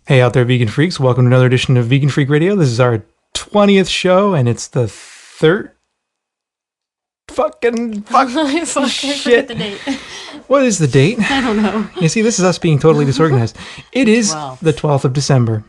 Hey out there, vegan freaks. Welcome to another edition of Vegan Freak Radio. This is our 20th show, and it's the third... Fucking shit. I forget the date. What is the date? I don't know. You see, this is us being totally disorganized. It is the 12th of December.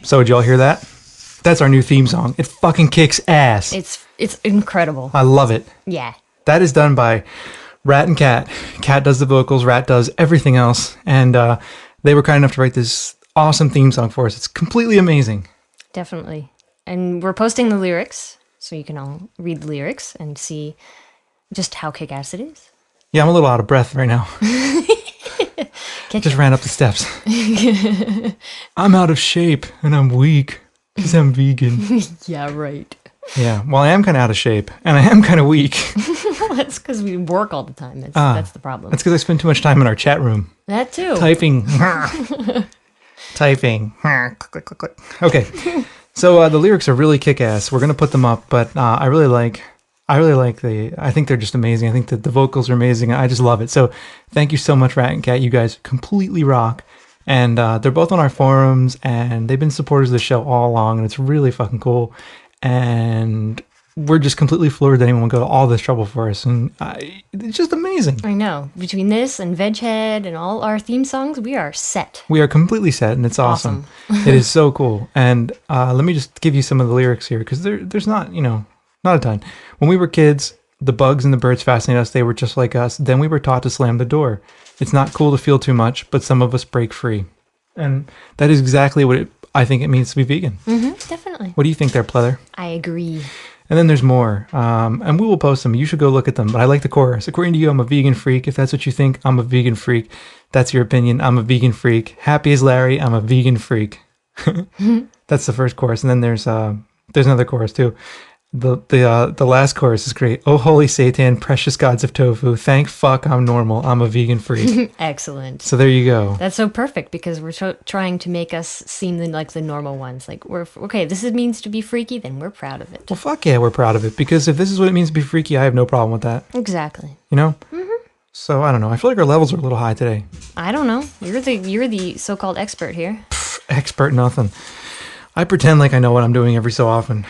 So did y'all hear that? That's our new theme song. It fucking kicks ass. It's incredible. I love it. Yeah. That is done by Rat and Cat. Cat does the vocals, Rat does everything else. And they were kind enough to write this awesome theme song for us. It's completely amazing. Definitely. And we're posting the lyrics, so you can all read the lyrics and see just how kick-ass it is. Yeah, I'm a little out of breath right now. Just ran up the steps. I'm out of shape and I'm weak because I'm vegan. Yeah, right. Yeah, well, I am kind of out of shape and I am kind of weak. Well, that's because we work all the time. That's the problem. That's because I spend too much time in our chat room. That too. Typing. Typing. Click, click, click, click. Okay, so the lyrics are really kick-ass. We're going to put them up, but I really like I think they're just amazing. I think that the vocals are amazing. I just love it. So thank you so much, Rat and Cat. You guys completely rock. And they're both on our forums, and they've been supporters of the show all along, and it's really fucking cool. And we're just completely floored that anyone would go to all this trouble for us. And it's just amazing. I know. Between this and Veghead and all our theme songs, we are set. We are completely set, and it's awesome. It is so cool. And let me just give you some of the lyrics here, because there's not, not a ton. When we were kids, the bugs and the birds fascinated us. They were just like us. Then we were taught to slam the door. It's not cool to feel too much, but some of us break free. And that is exactly what I think it means to be vegan. Mm-hmm, definitely. What do you think there, Pleather? I agree. And then there's more. And we will post them. You should go look at them. But I like the chorus. According to you, I'm a vegan freak. If that's what you think, I'm a vegan freak. That's your opinion. I'm a vegan freak. Happy as Larry. I'm a vegan freak. That's the first chorus. And then there's another chorus too. The last chorus is great. Oh, holy seitan, precious gods of tofu. Thank fuck I'm normal. I'm a vegan freak. Excellent. So there you go. That's so perfect because we're trying to make us seem like the normal ones. Like, this means to be freaky, then we're proud of it. Well, fuck yeah, we're proud of it. Because if this is what it means to be freaky, I have no problem with that. Exactly. You know? Mm-hmm. So, I don't know. I feel like our levels are a little high today. I don't know. You're the so-called expert here. Expert nothing. I pretend like I know what I'm doing every so often.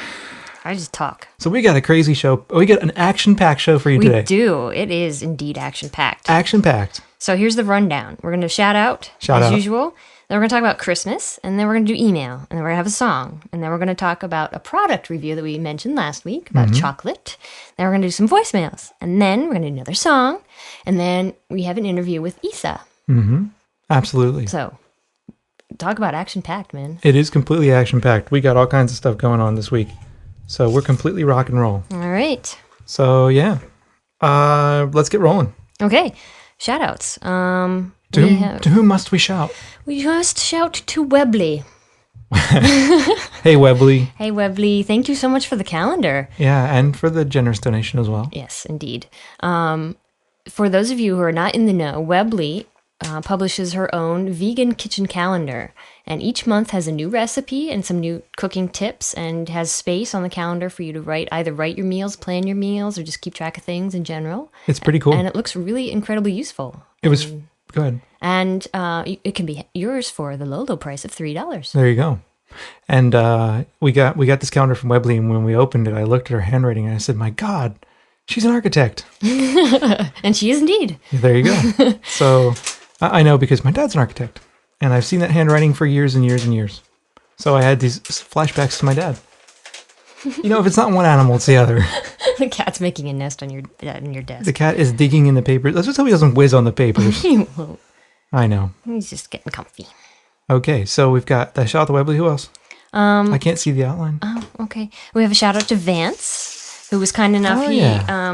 I just talk. So we got a crazy show. We got an action-packed show for you today. We do. It is indeed action-packed. Action-packed. So here's the rundown. We're going to shout out as usual. Then we're going to talk about Christmas. And then we're going to do email. And then we're going to have a song. And then we're going to talk about a product review that we mentioned last week about chocolate. Then we're going to do some voicemails. And then we're going to do another song. And then we have an interview with Isa. Mm-hmm. Absolutely. So talk about action-packed, man. It is completely action-packed. We got all kinds of stuff going on this week. So we're completely rock and roll. All right. So, yeah. Let's get rolling. Okay. Shout-outs. To whom must we shout? We must shout to Webley. Hey, Webley. Hey, Webley. Thank you so much for the calendar. Yeah, and for the generous donation as well. Yes, indeed. For those of you who are not in the know, Webley publishes her own vegan kitchen calendar. And each month has a new recipe and some new cooking tips, and has space on the calendar for you to either write your meals, plan your meals, or just keep track of things in general. It's pretty cool. And it looks really incredibly useful. It was good. And it can be yours for the low price of $3. There you go. And we got this calendar from Webley, and when we opened it, I looked at her handwriting and I said, "My God, she's an architect." And she is indeed. There you go. So I know because my dad's an architect, and I've seen that handwriting for years and years and years. So I had these flashbacks to my dad. You know, if it's not one animal, it's the other. The cat's making a nest on your desk. The cat is digging in the papers. Let's just hope he doesn't whiz on the papers. He won't. I know. He's just getting comfy. Okay, so we've got the shout out to Webley. Who else? I can't see the outline. Oh, okay. We have a shout out to Vance, who was kind enough. He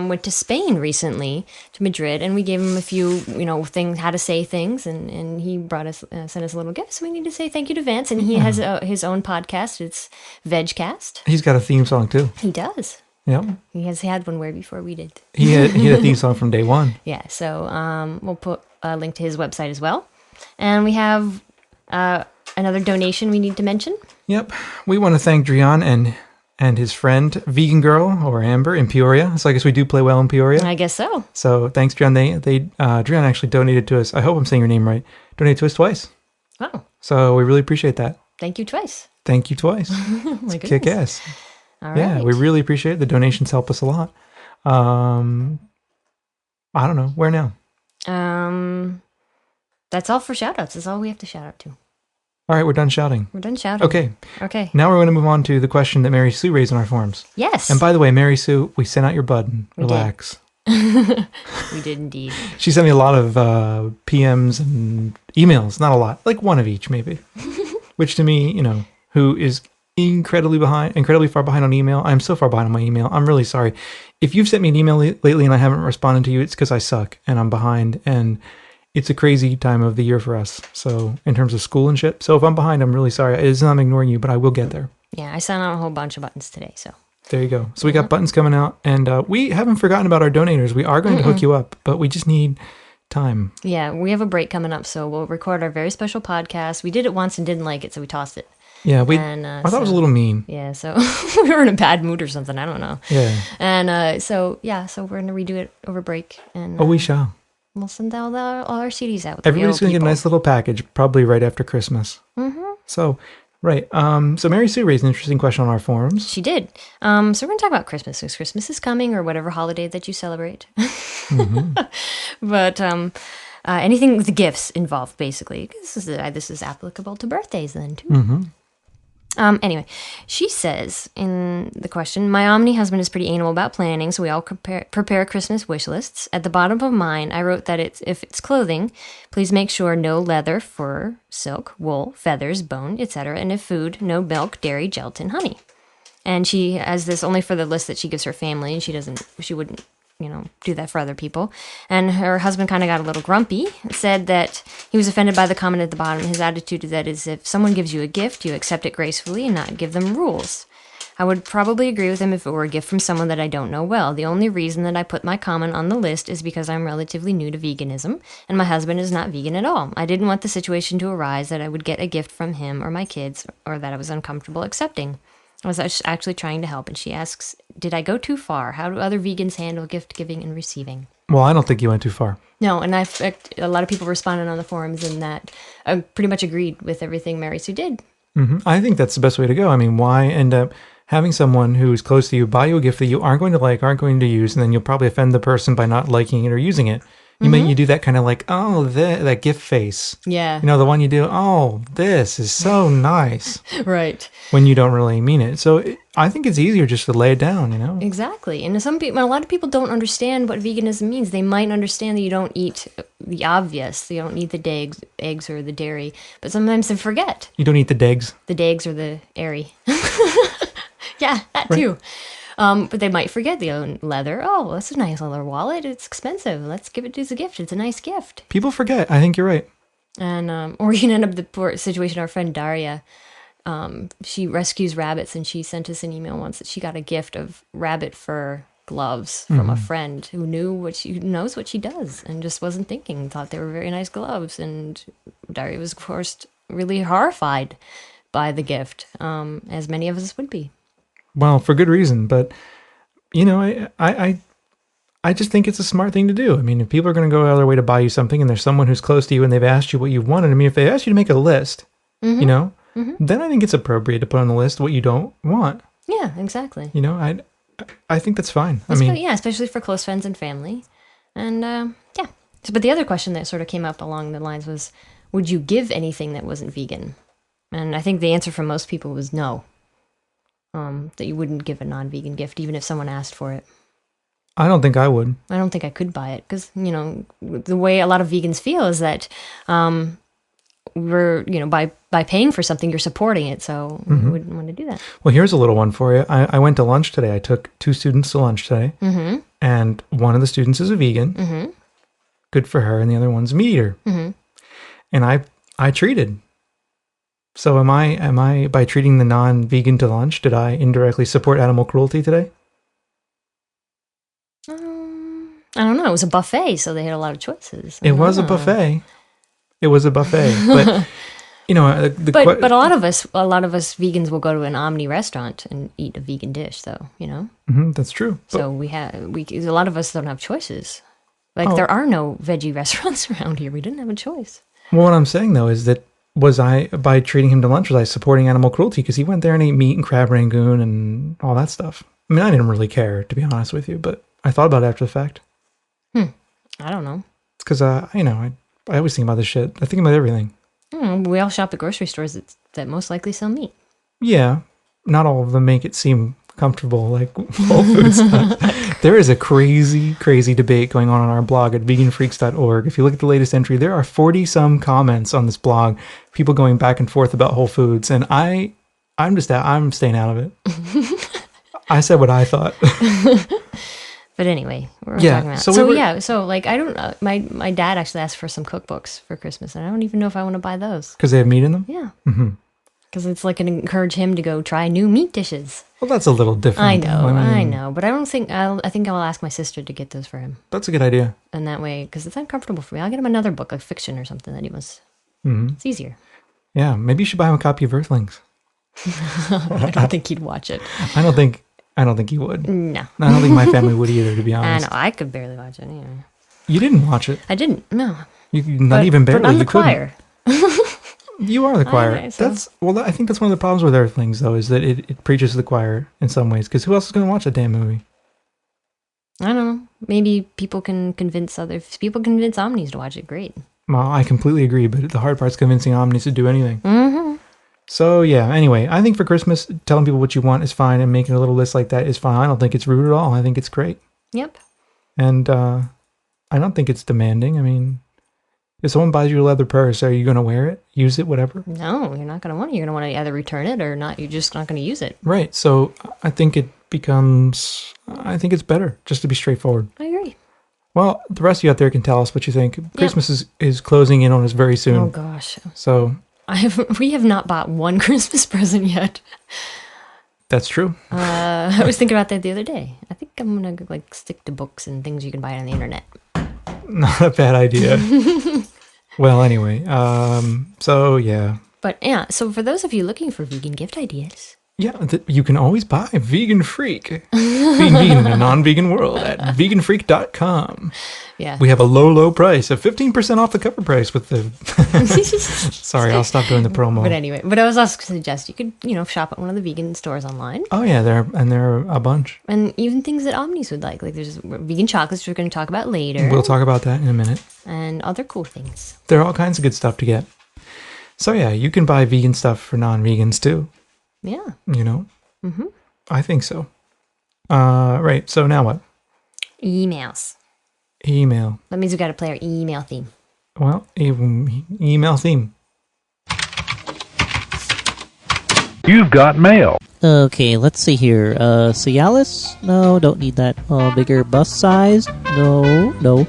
went to Spain recently, to Madrid, and we gave him a few, things, how to say things, and he sent us a little gift. So we need to say thank you to Vance, and he has his own podcast. It's Vegcast. He's got a theme song too. He does. Yep. He has had one way before we did. He had a theme song from day one. Yeah. So we'll put a link to his website as well, and we have another donation we need to mention. Yep. We want to thank Drian and his friend, Vegan Girl, or Amber, in Peoria. So I guess we do play well in Peoria. I guess so. So thanks, Drian. Drian actually donated to us. I hope I'm saying your name right. Donated to us twice. Oh. So we really appreciate that. Thank you twice. Thank you twice. It's kick ass. All right. Yeah, we really appreciate it. The donations help us a lot. I don't know. Where now? That's all for shout-outs. That's all we have to shout out to. All right, we're done shouting. We're done shouting. Okay. Now we're going to move on to the question that Mary Sue raised on our forums. Yes. And by the way, Mary Sue, we sent out your button. Relax. We did indeed. She sent me a lot of PMs and emails. Not a lot. Like one of each, maybe. Which to me, who is incredibly far behind on email. I'm so far behind on my email. I'm really sorry. If you've sent me an email lately and I haven't responded to you, it's because I suck and I'm behind, and it's a crazy time of the year for us. So in terms of school and shit. So if I'm behind, I'm really sorry. It isn't I'm ignoring you, but I will get there. Yeah, I sent out a whole bunch of buttons today. So there you go. So we got buttons coming out, and we haven't forgotten about our donators. We are going to hook you up, but we just need time. Yeah, we have a break coming up, so we'll record our very special podcast. We did it once and didn't like it, so we tossed it. Yeah, I thought it was a little mean. Yeah, so we were in a bad mood or something. I don't know. Yeah. And so we're going to redo it over break. And we shall. We'll send all our CDs out. Everybody's going to get a nice little package, probably right after Christmas. Mm-hmm. So, right. So Mary Sue raised an interesting question on our forums. She did. So we're going to talk about Christmas, because Christmas is coming, or whatever holiday that you celebrate. Mm-hmm. But anything with the gifts involved, basically. This is applicable to birthdays then, too. Mm-hmm. Anyway, she says in the question, my Omni husband is pretty anal about planning, so we all prepare Christmas wish lists. At the bottom of mine, I wrote that if it's clothing, please make sure no leather, fur, silk, wool, feathers, bone, etc. And if food, no milk, dairy, gelatin, honey. And she has this only for the list that she gives her family, and she wouldn't do that for other people. And her husband kind of got a little grumpy, said that he was offended by the comment at the bottom. His attitude to that is, if someone gives you a gift, you accept it gracefully and not give them rules. I would probably agree with him if it were a gift from someone that I don't know well. The only reason that I put my comment on the list is because I'm relatively new to veganism, and my husband is not vegan at all. I didn't want the situation to arise that I would get a gift from him or my kids, or that I was uncomfortable accepting. I was actually trying to help, and she asks, did I go too far? How do other vegans handle gift giving and receiving? Well, I don't think you went too far. No, and a lot of people responded on the forums, and that pretty much agreed with everything Mary Sue did. Mm-hmm. I think that's the best way to go. I mean, why end up having someone who is close to you buy you a gift that you aren't going to like, aren't going to use, and then you'll probably offend the person by not liking it or using it. You do that kind of like, that gift face. Yeah. The one you do, this is so nice. Right. When you don't really mean it. So I think it's easier just to lay it down, Exactly. And a lot of people don't understand what veganism means. They might understand that you don't eat the obvious. You don't eat the eggs or the dairy. But sometimes they forget. You don't eat the degs? The degs or the airy. Yeah, that too. But they might forget the own leather. Oh, that's a nice leather wallet. It's expensive. Let's give it as a gift. It's a nice gift. People forget. I think you're right. And or you can end up the poor situation. Our friend Daria, she rescues rabbits, and she sent us an email once that she got a gift of rabbit fur gloves from a friend who knows what she does and just wasn't thinking, thought they were very nice gloves. And Daria was, of course, really horrified by the gift, as many of us would be. Well, for good reason, but I just think it's a smart thing to do. I mean, if people are going to go out of their way to buy you something, and there's someone who's close to you and they've asked you what you wanted, I mean, if they asked you to make a list, then I think it's appropriate to put on the list what you don't want. Yeah, exactly. I think that's fine. Especially for close friends and family. And but the other question that sort of came up along the lines was, would you give anything that wasn't vegan? And I think the answer from most people was no. That you wouldn't give a non-vegan gift even if someone asked for it. I don't think I would. I don't think I could buy it because, the way a lot of vegans feel is that we're, by paying for something, you're supporting it. So we wouldn't want to do that. Well, here's a little one for you. I went to lunch today. I took 2 students to lunch today. And one of the students is a vegan. Good for her. And the other one's a meat eater. And I treated. So am I, by treating the non-vegan to lunch, did I indirectly support animal cruelty today? I don't know. It was a buffet, so they had a lot of choices. It was a buffet. It was a buffet, but but a lot of us vegans will go to an Omni restaurant and eat a vegan dish, though. That's true. So a lot of us don't have choices. Like there are no veggie restaurants around here. We didn't have a choice. Well, what I'm saying though is that by treating him to lunch, was I supporting animal cruelty? Because he went there and ate meat and crab rangoon and all that stuff. I mean, I didn't really care, to be honest with you, but I thought about it after the fact. I don't know. It's because, I always think about this shit. I think about everything. We all shop at grocery stores that most likely sell meat. Yeah. Not all of them make it seem comfortable like Whole Foods does. There is a crazy, crazy debate going on our blog at veganfreaks.org. If you look at the latest entry, there are 40-some comments on this blog, people going back and forth about Whole Foods, and I'm staying out of it. I said what I thought. But anyway, what were we talking about? So I don't. My dad actually asked for some cookbooks for Christmas, and I don't even know if I want to buy those because they have meat in them. Yeah, because it's like encourage him to go try new meat dishes. Well, that's a little different. I know, but I don't think I think I'll ask my sister to get those for him. That's a good idea. And that way, because it's uncomfortable for me, I'll get him another book, like fiction or something that he wants. It's easier. Yeah, maybe you should buy him a copy of Earthlings. I don't think he'd watch it. I don't think he would. No. I don't think my family would either, to be honest. I know. I could barely watch it anyway. You didn't watch it. I didn't. No. Even barely. But I'm the you choir. You are the choir. Okay, so. I think that's one of the problems with Earthlings, though, is that it preaches to the choir in some ways. Because who else is going to watch that damn movie? I don't know. Maybe people can convince Omnis to watch it. Great. Well, I completely agree, but the hard part's convincing Omnis to do anything. So, yeah, anyway, I think for Christmas, telling people what you want is fine, and making a little list like that is fine. I don't think it's rude at all. I think it's great. Yep. And I don't think it's demanding. I mean, if someone buys you a leather purse, are you going to wear it, use it, whatever? No, you're not going to want it. You're going to want to either return it or not. You're just not going to use it. Right. So I think it's better just to be straightforward. I agree. Well, the rest of you out there can tell us what you think. Yep. Christmas is closing in on us very soon. Oh, gosh. So... we have not bought one Christmas present yet. That's true. I was thinking about that the other day. I think I'm going to stick to books and things you can buy on the internet. Not a bad idea. Well, anyway, so yeah. But yeah, so for those of you looking for vegan gift ideas. Yeah, you can always buy Vegan Freak. Being vegan in a non-vegan world at veganfreak.com. Yeah. We have a low price of 15% off the cover price with the... Sorry, I'll stop doing the promo. But anyway, but I was also going to suggest you could, shop at one of the vegan stores online. Oh yeah, there are a bunch. And even things that Omnis would like. Like there's vegan chocolates we're going to talk about later. We'll talk about that in a minute. And other cool things. There are all kinds of good stuff to get. So yeah, you can buy vegan stuff for non-vegans too. Yeah. I think so. Right. So now what? Emails. Email. That means we got to play our email theme. Well, email theme. You've got mail. Okay, let's see here. Cialis? No, don't need that. Bigger bust size? No.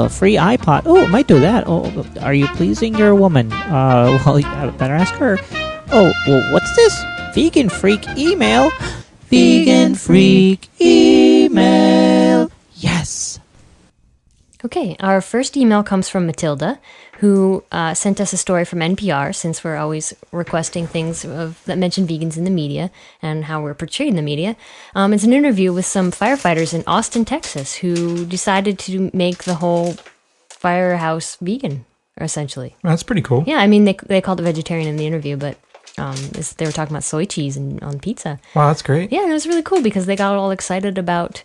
Free iPod? Oh, it might do that. Oh, are you pleasing your woman? Well, you better ask her. Oh, well, what's this? Vegan freak email? Vegan freak email. Yes. Okay, our first email comes from Matilda, who sent us a story from NPR, since we're always requesting things that mention vegans in the media and how we're portrayed in the media. It's an interview with some firefighters in Austin, Texas, who decided to make the whole firehouse vegan, essentially. That's pretty cool. Yeah, I mean, they called it vegetarian in the interview, but they were talking about soy cheese on pizza. Wow, that's great. Yeah, and it was really cool because they got all excited about,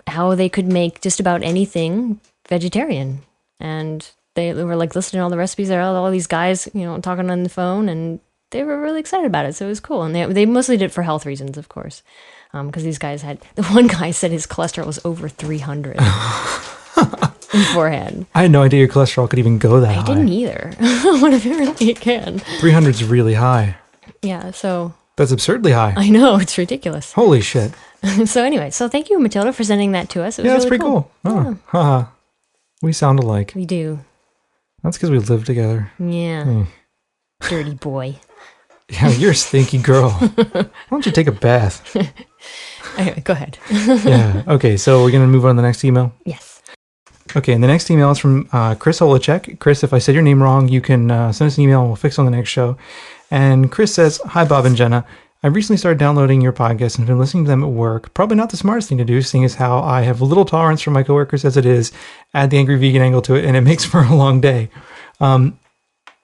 how they could make just about anything vegetarian. And they were like listening to all the recipes. There are all these guys, talking on the phone, and they were really excited about it. So it was cool. And they mostly did it for health reasons, of course. Because these guys the one guy said his cholesterol was over 300 beforehand. I had no idea your cholesterol could even go that high. I didn't either. But apparently it can. 300 is really high. Yeah, so. That's absurdly high. I know, it's ridiculous. Holy shit. So anyway, thank you, Matilda, for sending that to us. It was that's really pretty cool. Yeah. Oh, we sound alike. We do. That's because we live together. Yeah. Dirty boy. Yeah, you're a stinky girl. Why don't you take a bath? Anyway, go ahead. Yeah. Okay, so we're going to move on to the next email? Yes. Okay, and the next email is from Chris Holacek. Chris, if I said your name wrong, you can send us an email and we'll fix it on the next show. And Chris says, "Hi, Bob and Jenna. I recently started downloading your podcast and have been listening to them at work. Probably not the smartest thing to do, seeing as how I have little tolerance for my coworkers as it is. Add the angry vegan angle to it, and it makes for a long day. You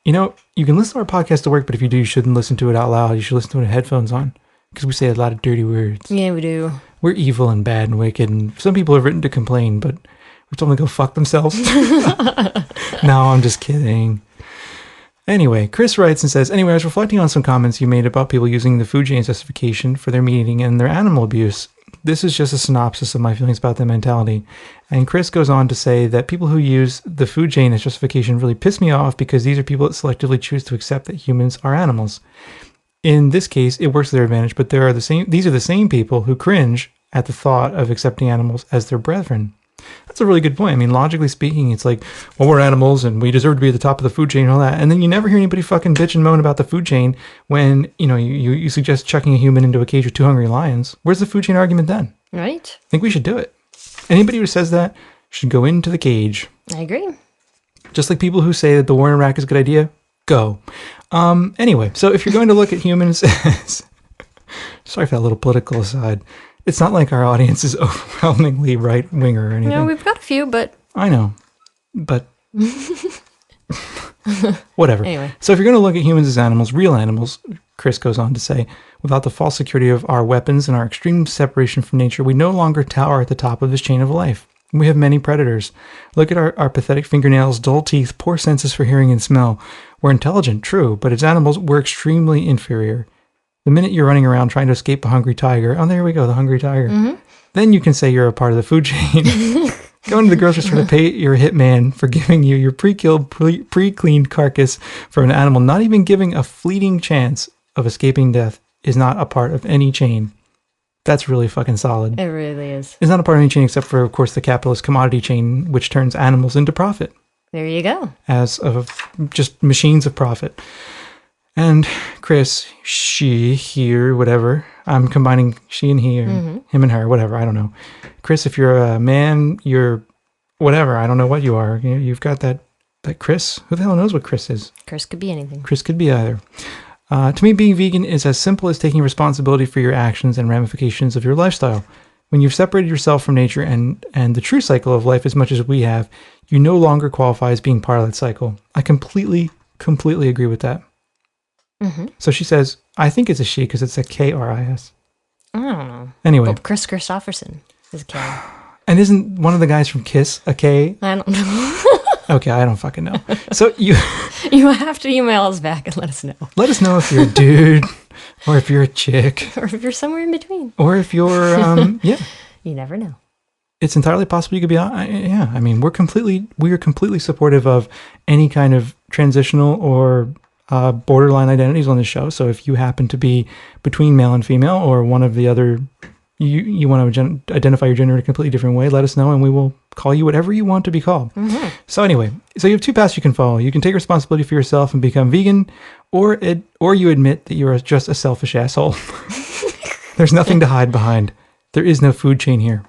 can listen to our podcast at work, but if you do, you shouldn't listen to it out loud. You should listen to it with headphones on, because we say a lot of dirty words. Yeah, we do. We're evil and bad and wicked, and some people have written to complain, but we've told them to go fuck themselves. No, I'm just kidding." Anyway, Chris writes and says, "Anyway, I was reflecting on some comments you made about people using the food chain justification for their meat eating and their animal abuse. This is just a synopsis of my feelings about that mentality." And Chris goes on to say that people who use the food chain as justification really piss me off because these are people that selectively choose to accept that humans are animals. In this case, it works to their advantage, but these are the same people who cringe at the thought of accepting animals as their brethren. That's a really good point. I mean, logically speaking, it's like, well, we're animals and we deserve to be at the top of the food chain and all that. And then you never hear anybody fucking bitch and moan about the food chain when, you suggest chucking a human into a cage with 2 hungry lions. Where's the food chain argument then? Right. I think we should do it. Anybody who says that should go into the cage. I agree. Just like people who say that the war in Iraq is a good idea, go. Anyway, so if you're going to look at humans as... Sorry for that little political aside. It's not like our audience is overwhelmingly right-winger or anything. No, we've got a few, but... I know, but... Whatever. Anyway. So if you're going to look at humans as animals, real animals, Chris goes on to say, without the false security of our weapons and our extreme separation from nature, we no longer tower at the top of this chain of life. We have many predators. Look at our pathetic fingernails, dull teeth, poor senses for hearing and smell. We're intelligent, true, but as animals, we're extremely inferior. The minute you're running around trying to escape a hungry tiger, oh, there we go, the hungry tiger. Mm-hmm. Then you can say you're a part of the food chain. Going to the grocery store to pay your hitman for giving you your pre-killed, pre-cleaned carcass from an animal, not even giving a fleeting chance of escaping death, is not a part of any chain. That's really fucking solid. It really is. It's not a part of any chain except for, of course, the capitalist commodity chain, which turns animals into profit. There you go. As of just machines of profit. And Chris, she, here, whatever. I'm combining she and he, or him and her, whatever. I don't know. Chris, if you're a man, you're whatever. I don't know what you are. You've got that Chris. Who the hell knows what Chris is? Chris could be anything. Chris could be either. To me, being vegan is as simple as taking responsibility for your actions and ramifications of your lifestyle. When you've separated yourself from nature and the true cycle of life as much as we have, you no longer qualify as being part of that cycle. I completely agree with that. Mm-hmm. So she says, I think it's a she because it's a K-R-I-S. I don't know. Anyway. Well, Chris Christopherson is a K. And isn't one of the guys from Kiss a K? I don't know. Okay, I don't fucking know. So you have to email us back and let us know. Let us know if you're a dude or if you're a chick. Or if you're somewhere in between. Or if you're, yeah. You never know. It's entirely possible you could be, yeah. I mean, we are completely supportive of any kind of transitional or borderline identities on the show. So if you happen to be between male and female, or one of the other, you want to identify your gender in a completely different way, let us know, and we will call you whatever you want to be called. Mm-hmm. So anyway, so you have two paths you can follow. You can take responsibility for yourself and become vegan, or you admit that you're just a selfish asshole. There's nothing to hide behind. There is no food chain here.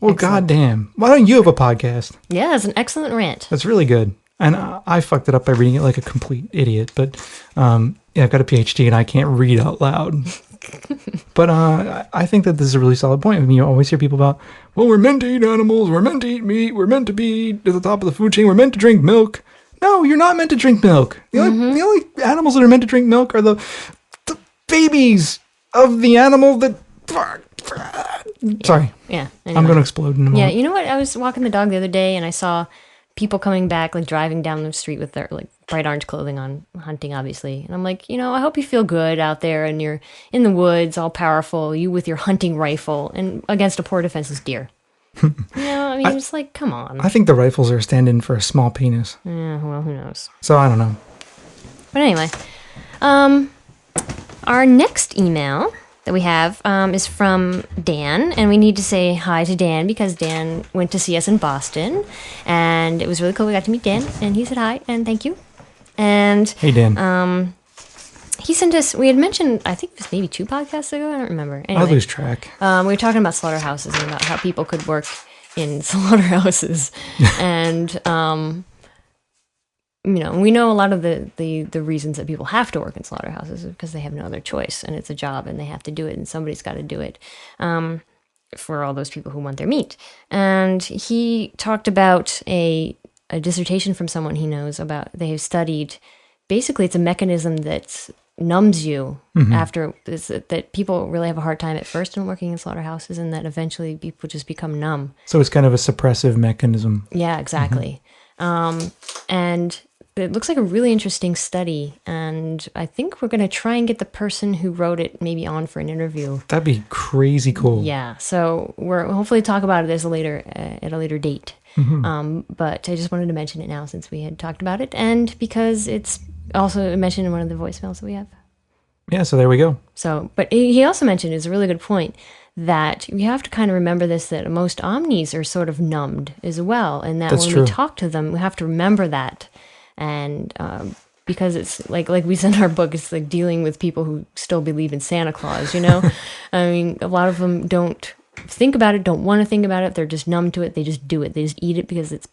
Well, goddamn. Why don't you have a podcast? Yeah, that's an excellent rant. That's really good. And I fucked it up by reading it like a complete idiot. But I've got a PhD and I can't read out loud. But I think that this is a really solid point. I mean, you always hear people about, well, we're meant to eat animals. We're meant to eat meat. We're meant to be at the top of the food chain. We're meant to drink milk. No, you're not meant to drink milk. The only animals that are meant to drink milk are the babies of the animal that... Sorry. Yeah. Anyway. I'm going to explode in a moment. Yeah, you know what? I was walking the dog the other day and I saw people coming back, like driving down the street with their like bright orange clothing on, hunting, obviously. And I'm like, I hope you feel good out there and you're in the woods, all powerful, you with your hunting rifle and against a poor defenseless deer. It's like, come on. I think the rifles are a stand-in for a small penis. Yeah, well, who knows? So I don't know. But anyway, our next email that we have is from Dan, and we need to say hi to Dan because Dan went to see us in Boston, and it was really cool. We got to meet Dan, and he said hi and thank you. And hey, Dan. He sent us. We had mentioned, I think it was maybe 2 podcasts ago. I don't remember. Anyway, I lose track. We were talking about slaughterhouses and about how people could work in slaughterhouses, and we know a lot of the reasons that people have to work in slaughterhouses is because they have no other choice, and it's a job, and they have to do it, and somebody's got to do it for all those people who want their meat. And he talked about a dissertation from someone he knows about. They have studied, basically, it's a mechanism that numbs you after that people really have a hard time at first in working in slaughterhouses, and that eventually people just become numb. So it's kind of a suppressive mechanism. Yeah, exactly. And it looks like a really interesting study, and I think we're going to try and get the person who wrote it maybe on for an interview. That'd be crazy cool. Yeah, so we're hopefully talk about it at a later date. But I just wanted to mention it now since we had talked about it, and because it's also mentioned in one of the voicemails that we have. Yeah, so there we go. So, but he also mentioned, it's a really good point, that we have to kind of remember this, that most omnis are sort of numbed as well, and that That's when true. we talk to them, we have to remember that. And because it's like we said in our book, it's like dealing with people who still believe in Santa Claus, I mean, a lot of them don't think about it, don't want to think about it. They're just numb to it. They just do it. They just eat it because it's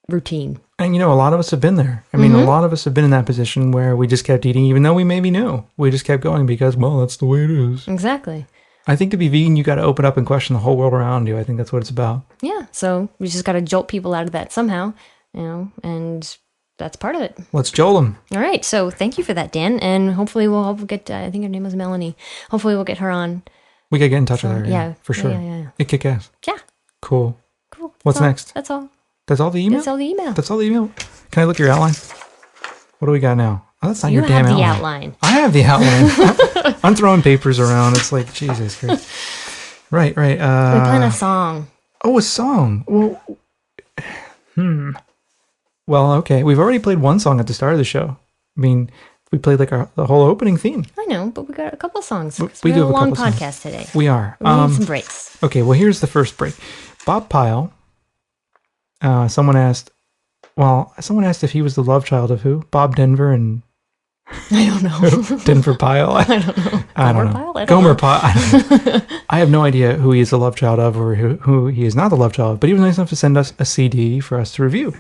routine. And a lot of us have been there. I mean, a lot of us have been in that position where we just kept eating, even though we maybe knew. We just kept going because, well, that's the way it is. Exactly. I think to be vegan, you got to open up and question the whole world around you. I think that's what it's about. Yeah. So we just got to jolt people out of that somehow, and that's part of it. Let's jolt them. All right. So thank you for that, Dan. And hopefully we'll get, I think her name was Melanie. Hopefully we'll get her on. We could get in touch with her. Yeah, for sure. Yeah. It kick ass. Yeah. Cool. Cool. What's next? That's all. That's all the email? That's all the email. That's all the email. Can I look at your outline? What do we got now? Oh, that's not your damn outline. You have the outline. I have the outline. I'm throwing papers around. It's like, Jesus Christ. Right. We plan a song. Oh, a song. Well, okay. We've already played one song at the start of the show. I mean, we played like the whole opening theme. I know, but we got a couple songs. We do have a long couple songs. podcast today. We are. We need some breaks. Okay, well, here's the first break. Bob Pyle. Someone asked if he was the love child of who? Bob Denver and... I don't know. Denver Pyle? I don't know. I don't know. Gomer Pyle? I have no idea who he is the love child of or who he is not the love child of, but he was nice enough to send us a CD for us to review.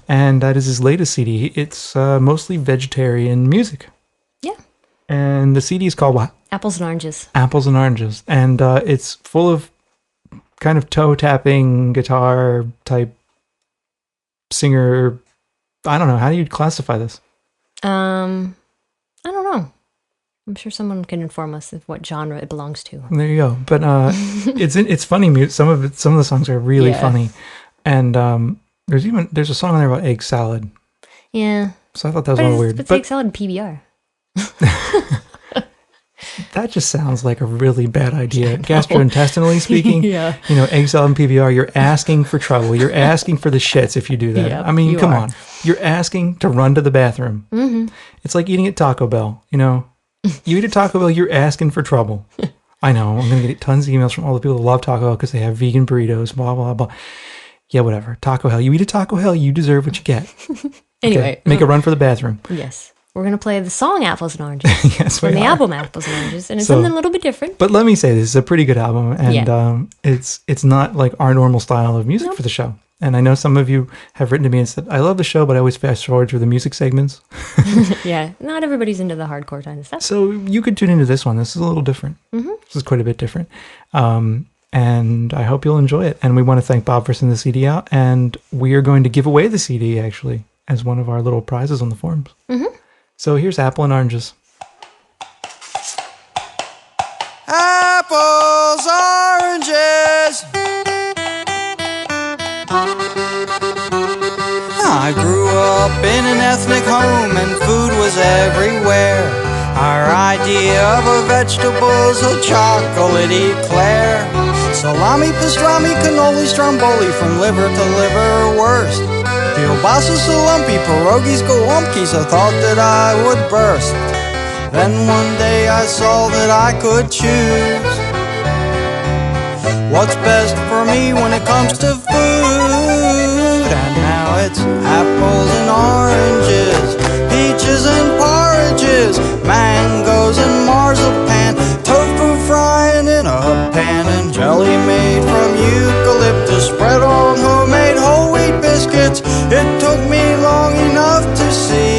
And that is his latest CD. It's mostly vegetarian music. Yeah. And the CD is called what? Apples and Oranges. Apples and Oranges. And it's full of kind of toe-tapping guitar type singer. I don't know. How do you classify this? I don't know. I'm sure someone can inform us of what genre it belongs to. There you go. But it's funny. Some of the songs are really funny. And there's a song on there about egg salad. Yeah. So I thought that was a little weird. But egg salad and PBR. That just sounds like a really bad idea. Gastrointestinally speaking, Yeah. egg salad and PBR, you're asking for trouble. You're asking for the shits if you do that. Yep, I mean, you come are. on. You're asking to run to the bathroom. Mm-hmm. It's like eating at Taco Bell, You eat at Taco Bell, you're asking for trouble. I know. I'm going to get tons of emails from all the people that love Taco Bell because they have vegan burritos, blah, blah, blah. Yeah, whatever. Taco Hell. You eat at Taco Hell, you deserve what you get. Anyway. Okay, make a run for the bathroom. Yes. We're going to play the song Apples and Oranges. Yes, from we the are. album Apples and Oranges. And it's something a little bit different. But let me say, this is a pretty good album. And it's not like our normal style of music for the show. And I know some of you have written to me and said, I love the show, but I always fast forward through the music segments. Yeah, not everybody's into the hardcore kind of stuff. So you could tune into this one. This is a little different. Mm-hmm. This is quite a bit different. And I hope you'll enjoy it. And we want to thank Bob for sending the CD out. And we are going to give away the CD, actually, as one of our little prizes on the forums. Mm-hmm. So here's Apple and Oranges. Apples, oranges. I grew up in an ethnic home and food was everywhere. Our idea of a vegetable's a chocolate eclair. Salami, pastrami, cannoli, stromboli, from liver to liverwurst. Kielbasa, salami, pierogies, golomkies, I thought that I would burst. Then one day I saw that I could choose what's best for me when it comes to food. And now it's apples and oranges, peaches and porridges, mangoes and marzipan, tofu frying in a pan, and jelly made from eucalyptus spread on homemade whole wheat biscuits. It took me long enough to see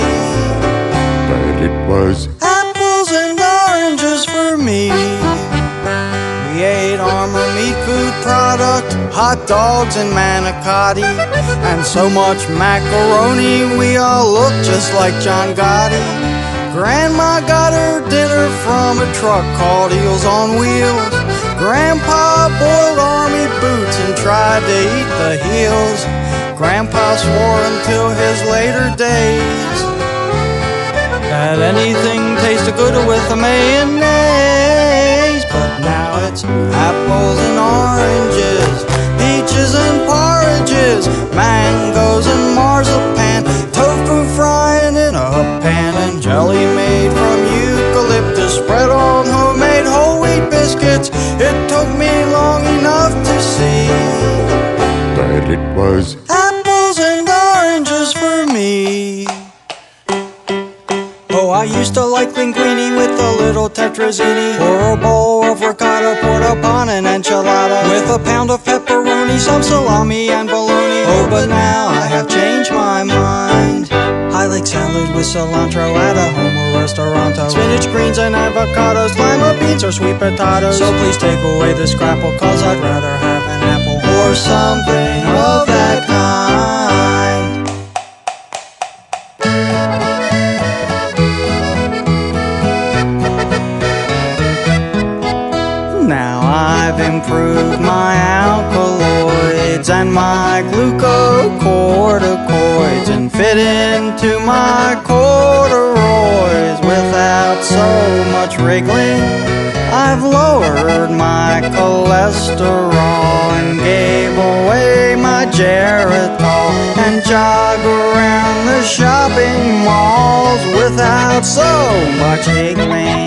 that it was apples and oranges for me. We ate Armour meat food product, hot dogs and manicotti, and so much macaroni we all look just like John Gotti. Grandma got her dinner from a truck called Eels on Wheels. Grandpa boiled army boots and tried to eat the heels. Grandpa swore until his later days that anything tasted good with a mayonnaise. But now it's apples and oranges, peaches and porridges, mangoes and marzipan, tofu frying in a pan, and jelly made from eucalyptus spread on homemade whole wheat biscuits. It took me long enough to see that it was apples and oranges for me. Oh, I used to like linguine with a little tetrazzini, or a bowl of ricotta poured upon an enchilada, with a pound of pepperoni, some salami and bologna. Oh, but now I have changed my mind. I like salad with cilantro at a home or restaurant. Spinach, greens and avocados, lima beans or sweet potatoes. So please take away the scrapple, cause I'd rather have an apple or something of that kind. Now I've improved my alkaloids and my glucocorticoids and fit into my corduroys without so much wriggling. I've lowered my cholesterol and gave away my Geritol and jog around the shopping malls without so much higgling.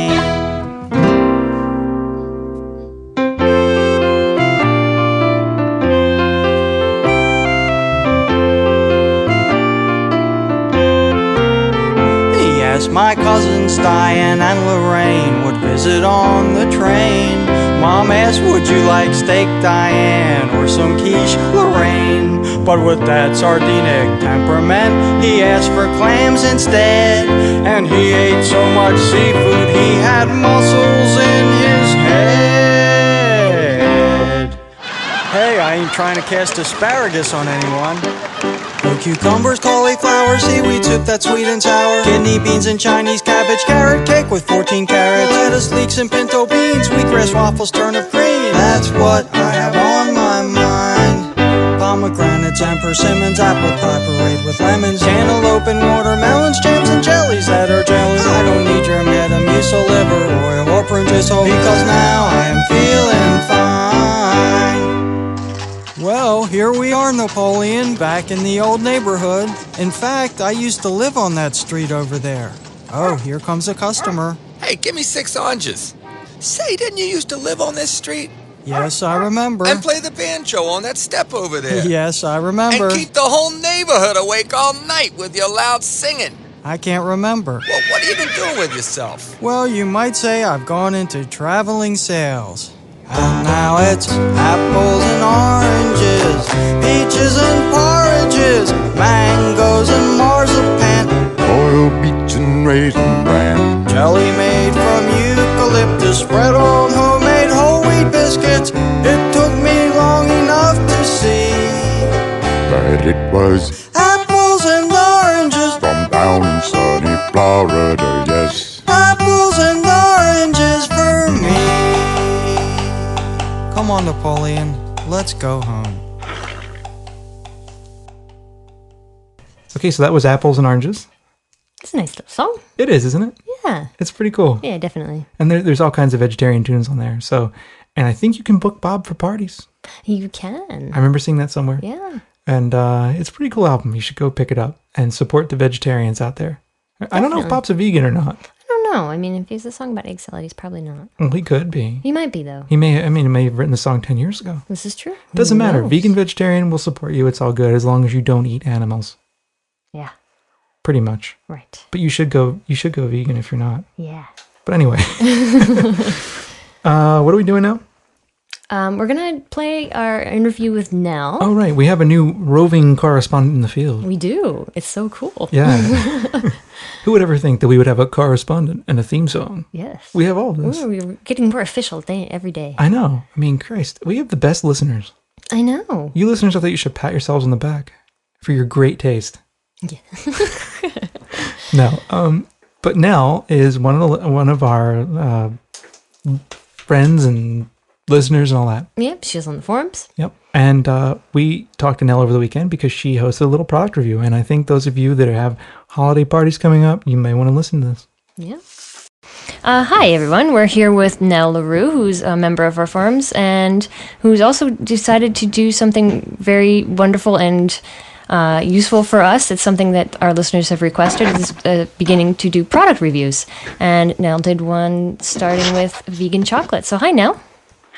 My cousins Diane and Lorraine would visit on the train. Mom asked, would you like steak, Diane, or some quiche, Lorraine? But with that sardinic temperament, he asked for clams instead. And he ate so much seafood, he had mussels in his head. Hey, I ain't trying to cast asparagus on anyone. No cucumbers, cauliflower, seaweed soup that's sweet and sour, kidney beans and Chinese cabbage, carrot cake with 14 carrots, lettuce, leeks and pinto beans, wheatgrass waffles, turnip green. That's what I have on my mind. pomegranates and persimmons, apple pie parade with lemons, cantaloupe and watermelons, jams and jellies that are jelly. I don't need your Metamucil, liver oil, or prune juice, because now I am feeling fine. Well, here we are, Napoleon, back in the old neighborhood. In fact, I used to live on that street over there. Oh, here comes a customer. Hey, give me 6 oranges. Say, didn't you used to live on this street? Yes, I remember. And play the banjo on that step over there. Yes, I remember. And keep the whole neighborhood awake all night with your loud singing. I can't remember. Well, what have you been doing with yourself? Well, you might say I've gone into traveling sales. And now it's apples and oranges, peaches and porridges, mangoes and marzipan, Royal peach and raisin bran, jelly made from eucalyptus, spread on homemade whole wheat biscuits. It took me long enough to see that it was apples and oranges from down in sunny Florida, yes. Apples and oranges for me. Come on, Napoleon, let's go home. Okay, so that was Apples and Oranges. It's a nice little song. It is, isn't it? Yeah. It's pretty cool. Yeah, definitely. And there's all kinds of vegetarian tunes on there. So, and I think you can book Bob for parties. You can. I remember seeing that somewhere. Yeah. And it's a pretty cool album. You should go pick it up and support the vegetarians out there. I don't know if Bob's a vegan or not. I don't know. I mean, if he's a song about egg salad, he's probably not. Well, he could be. He might be, though. He may have written the song 10 years ago. This is true. Doesn't Who matter. knows? Vegan, vegetarian, will support you. It's all good as long as you don't eat animals. Yeah. Pretty much. Right. But you should go vegan if you're not. Yeah. But anyway. What are we doing now? We're going to play our interview with Nell. Oh, right. We have a new roving correspondent in the field. We do. It's so cool. Yeah. Who would ever think that we would have a correspondent and a theme song? Yes. We have all of this. Ooh, we're getting more official every day. I know. I mean, Christ, we have the best listeners. I know. You listeners, I think you should pat yourselves on the back for your great taste. Yeah. No. But Nell is one of our friends and listeners and all that. Yep, she's on the forums. Yep. And we talked to Nell over the weekend because she hosted a little product review. And I think those of you that have holiday parties coming up, you may want to listen to this. Yeah. Hi, everyone. We're here with Nell LaRue, who's a member of our forums and who's also decided to do something very wonderful and useful for us. It's something that our listeners have requested. Is beginning to do product reviews. And Nell did one starting with vegan chocolate. So hi, Nell.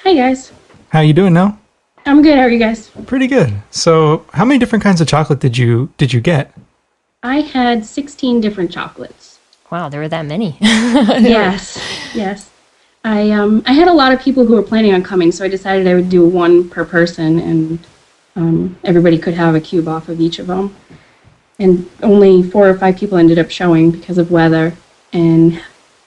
Hi, guys. How you doing, Nell? I'm good. How are you guys? Pretty good. So how many different kinds of chocolate did you get? I had 16 different chocolates. Wow, there were that many. Yes. I had a lot of people who were planning on coming, so I decided I would do one per person, and everybody could have a cube off of each of them. And only 4 or 5 people ended up showing because of weather and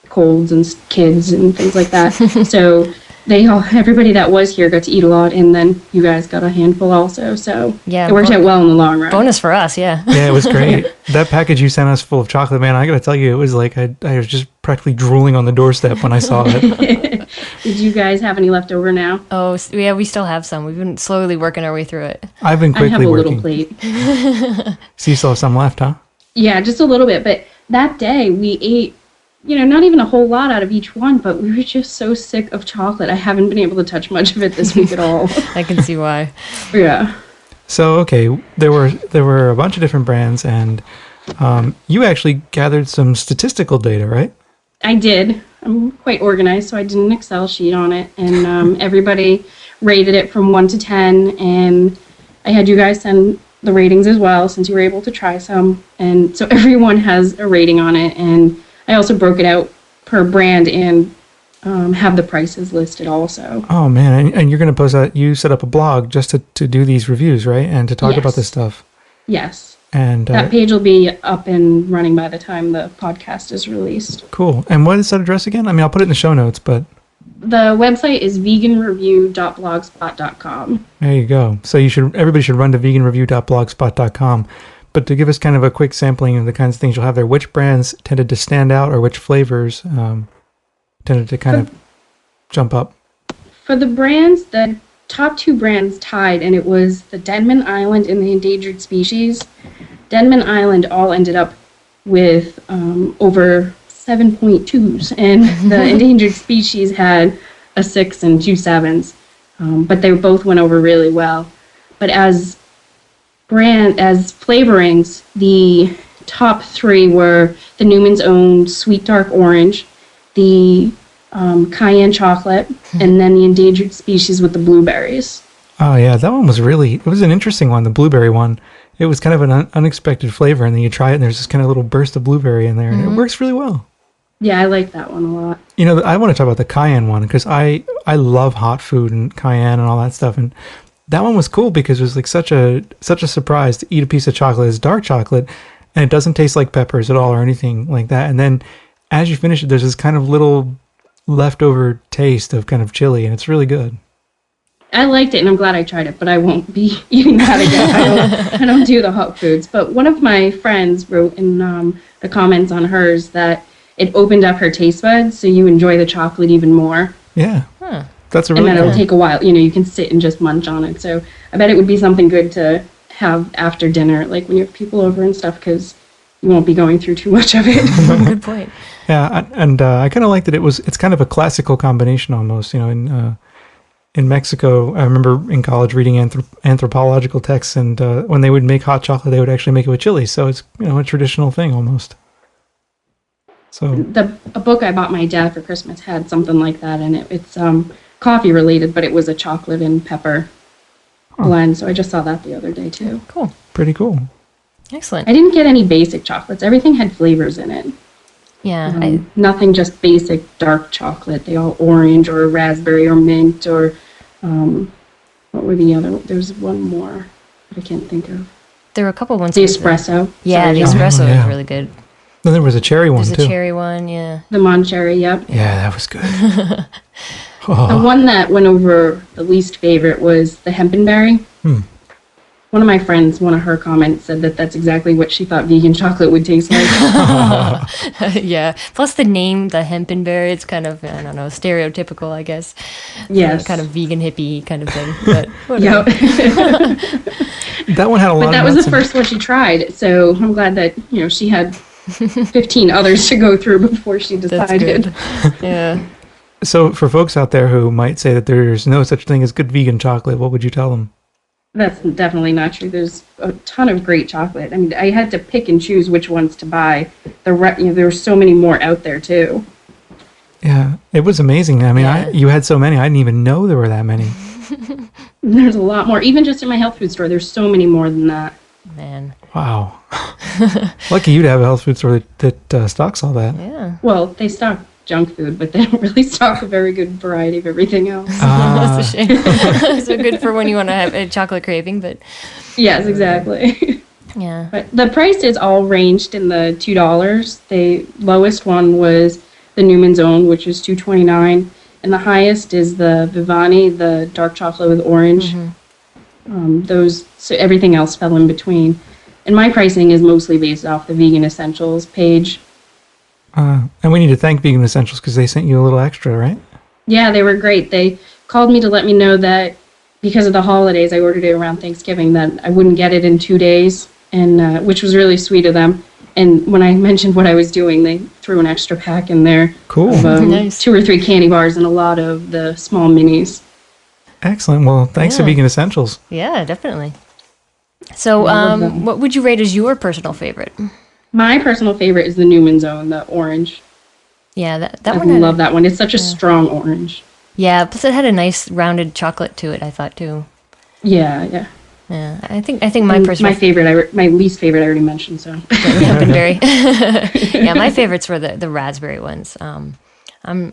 colds and kids and things like that. So everybody that was here got to eat a lot, and then you guys got a handful also. So Yeah, it worked out well in the long run. Bonus for us, yeah. Yeah, it was great. That package you sent us full of chocolate, man, I got to tell you, it was like I was just practically drooling on the doorstep when I saw it. Did you guys have any left over now? Oh, yeah, we still have some. We've been slowly working our way through it. I've been I have quickly a working. little plate. So you still have some left, huh? Yeah, just a little bit. But that day we ate, not even a whole lot out of each one, but we were just so sick of chocolate. I haven't been able to touch much of it this week at all. I can see why. Yeah. So, okay, there were a bunch of different brands, and you actually gathered some statistical data, right? I did. I'm quite organized, so I did an Excel sheet on it, and everybody rated it from 1 to 10, and I had you guys send the ratings as well, since you were able to try some, and so everyone has a rating on it, and I also broke it out per brand and have the prices listed also. Oh, man, and you're going to post that, you set up a blog just to do these reviews, right? And to talk about this stuff. Yes. And that page will be up and running by the time the podcast is released. Cool. And what is that address again? I mean, I'll put it in the show notes, but... The website is veganreview.blogspot.com. There you go. So everybody should run to veganreview.blogspot.com. But to give us kind of a quick sampling of the kinds of things you'll have there, which brands tended to stand out or which flavors tended to kind of jump up? For the brands that top two brands tied, and it was the Denman Island and the endangered species. Denman Island all ended up with over 7.2s, and the endangered species had a 6 and 2 7s, but they both went over really well. But as flavorings, the top three were the Newman's Own Sweet Dark Orange, the cayenne chocolate, and then the endangered species with the blueberries. Oh yeah, that one was it was an interesting one, the blueberry one. It was kind of an unexpected flavor, and then you try it and there's this kind of little burst of blueberry in there, and it works really well. Yeah, I like that one a lot. You know, I want to talk about the cayenne one, because I love hot food and cayenne and all that stuff, and that one was cool because it was like such a surprise to eat a piece of chocolate as dark chocolate, and it doesn't taste like peppers at all or anything like that. And then as you finish it, there's this kind of little leftover taste of kind of chili, and it's really good. I liked it, and I'm glad I tried it, but I won't be eating that again. I don't do the hot foods. But one of my friends wrote in the comments on hers that it opened up her taste buds, so you enjoy the chocolate even more. Yeah. Huh. That's a really and then it'll take a while. You know, you can sit and just munch on it. So I bet it would be something good to have after dinner, like when you have people over and stuff, because you won't be going through too much of it. Good point. Yeah, and I kind of liked that it's kind of a classical combination almost. You know, in Mexico, I remember in college reading anthropological texts, and when they would make hot chocolate, they would actually make it with chili. So it's, you know, a traditional thing almost. So a book I bought my dad for Christmas had something like that in it. It's coffee related, but it was a chocolate and pepper blend. So I just saw that the other day too. Cool. Pretty cool. Excellent. I didn't get any basic chocolates. Everything had flavors in it. Yeah. Nothing just basic dark chocolate. They all orange or raspberry or mint or what were the other? There's one more that I can't think of. There were a couple ones. The espresso. Yeah, the espresso was really good. Then there was a cherry one too. There's a cherry one, yeah. The Moncherry, yep. Yeah, that was good. The one that went over the least favorite was the hempenberry. One of my friends, one of her comments said that that's exactly what she thought vegan chocolate would taste like. Yeah. Plus the name, the hempenberry, it's kind of, I don't know, stereotypical, I guess. Yes. Kind of vegan hippie kind of thing. But Yep. That one had a lot But that of was the first one she tried, so I'm glad that, you know, she had 15 others to go through before she decided. That's good. Yeah. So for folks out there who might say that there's no such thing as good vegan chocolate, what would you tell them? That's definitely not true. There's a ton of great chocolate. I mean, I had to pick and choose which ones to buy. There were so many more out there, too. Yeah, it was amazing. I mean, you had so many. I didn't even know there were that many. There's a lot more. Even just in my health food store, there's so many more than that. Man. Wow. Lucky you to have a health food store that stocks all that. Yeah. Well, they stock junk food, but they don't really stock a very good variety of everything else. That's a shame. So good for when you want to have a chocolate craving, but... Yes, exactly. Yeah. But the prices all ranged in the $2. The lowest one was the Newman's Own, which is $2.29, and the highest is the Vivani, the dark chocolate with orange. So everything else fell in between. And my pricing is mostly based off the Vegan Essentials page. And we need to thank Vegan Essentials because they sent you a little extra, right? Yeah, they were great. They called me to let me know that because of the holidays, I ordered it around Thanksgiving, that I wouldn't get it in 2 days, and which was really sweet of them. And when I mentioned what I was doing, they threw an extra pack in there. Cool. Of, Nice. 2 or 3 candy bars and a lot of the small minis. Excellent. Well, thanks to Vegan Essentials. Yeah, definitely. So, what would you rate as your personal favorite? My personal favorite is the Newman's Own, the orange. Yeah, that I one. love that one. It's such a strong orange. Yeah, plus it had a nice rounded chocolate to it, I thought, too. Yeah. Yeah, I think my personal... my least favorite I already mentioned, so. Hempenberry. Yeah, my favorites were the raspberry ones. I'm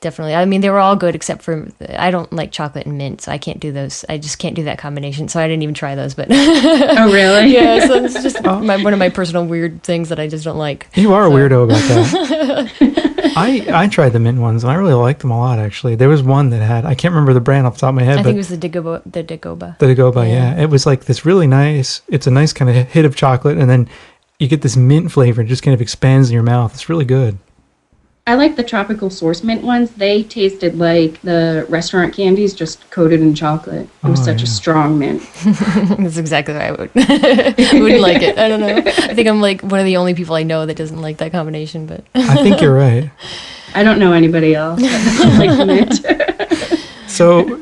definitely... I mean, they were all good except for... I don't like chocolate and mint, so I can't do those. I just can't do that combination, so I didn't even try those, but... Oh, really? Yeah, so it's just one of my personal weird things that I just don't like. You are a weirdo about that. I tried the mint ones, and I really liked them a lot, actually. There was one that had... I can't remember the brand off the top of my head, I but... think it was the Dagoba. The Dagoba, yeah. It was like this really nice... It's a nice kind of hit of chocolate, and then you get this mint flavor. It just kind of expands in your mouth. It's really good. I like the tropical source mint ones. They tasted like the restaurant candies just coated in chocolate. It was such a strong mint. That's exactly what I would. I wouldn't like it. I don't know. I think I'm like one of the only people I know that doesn't like that combination. But I think you're right. I don't know anybody else that doesn't like the mint. So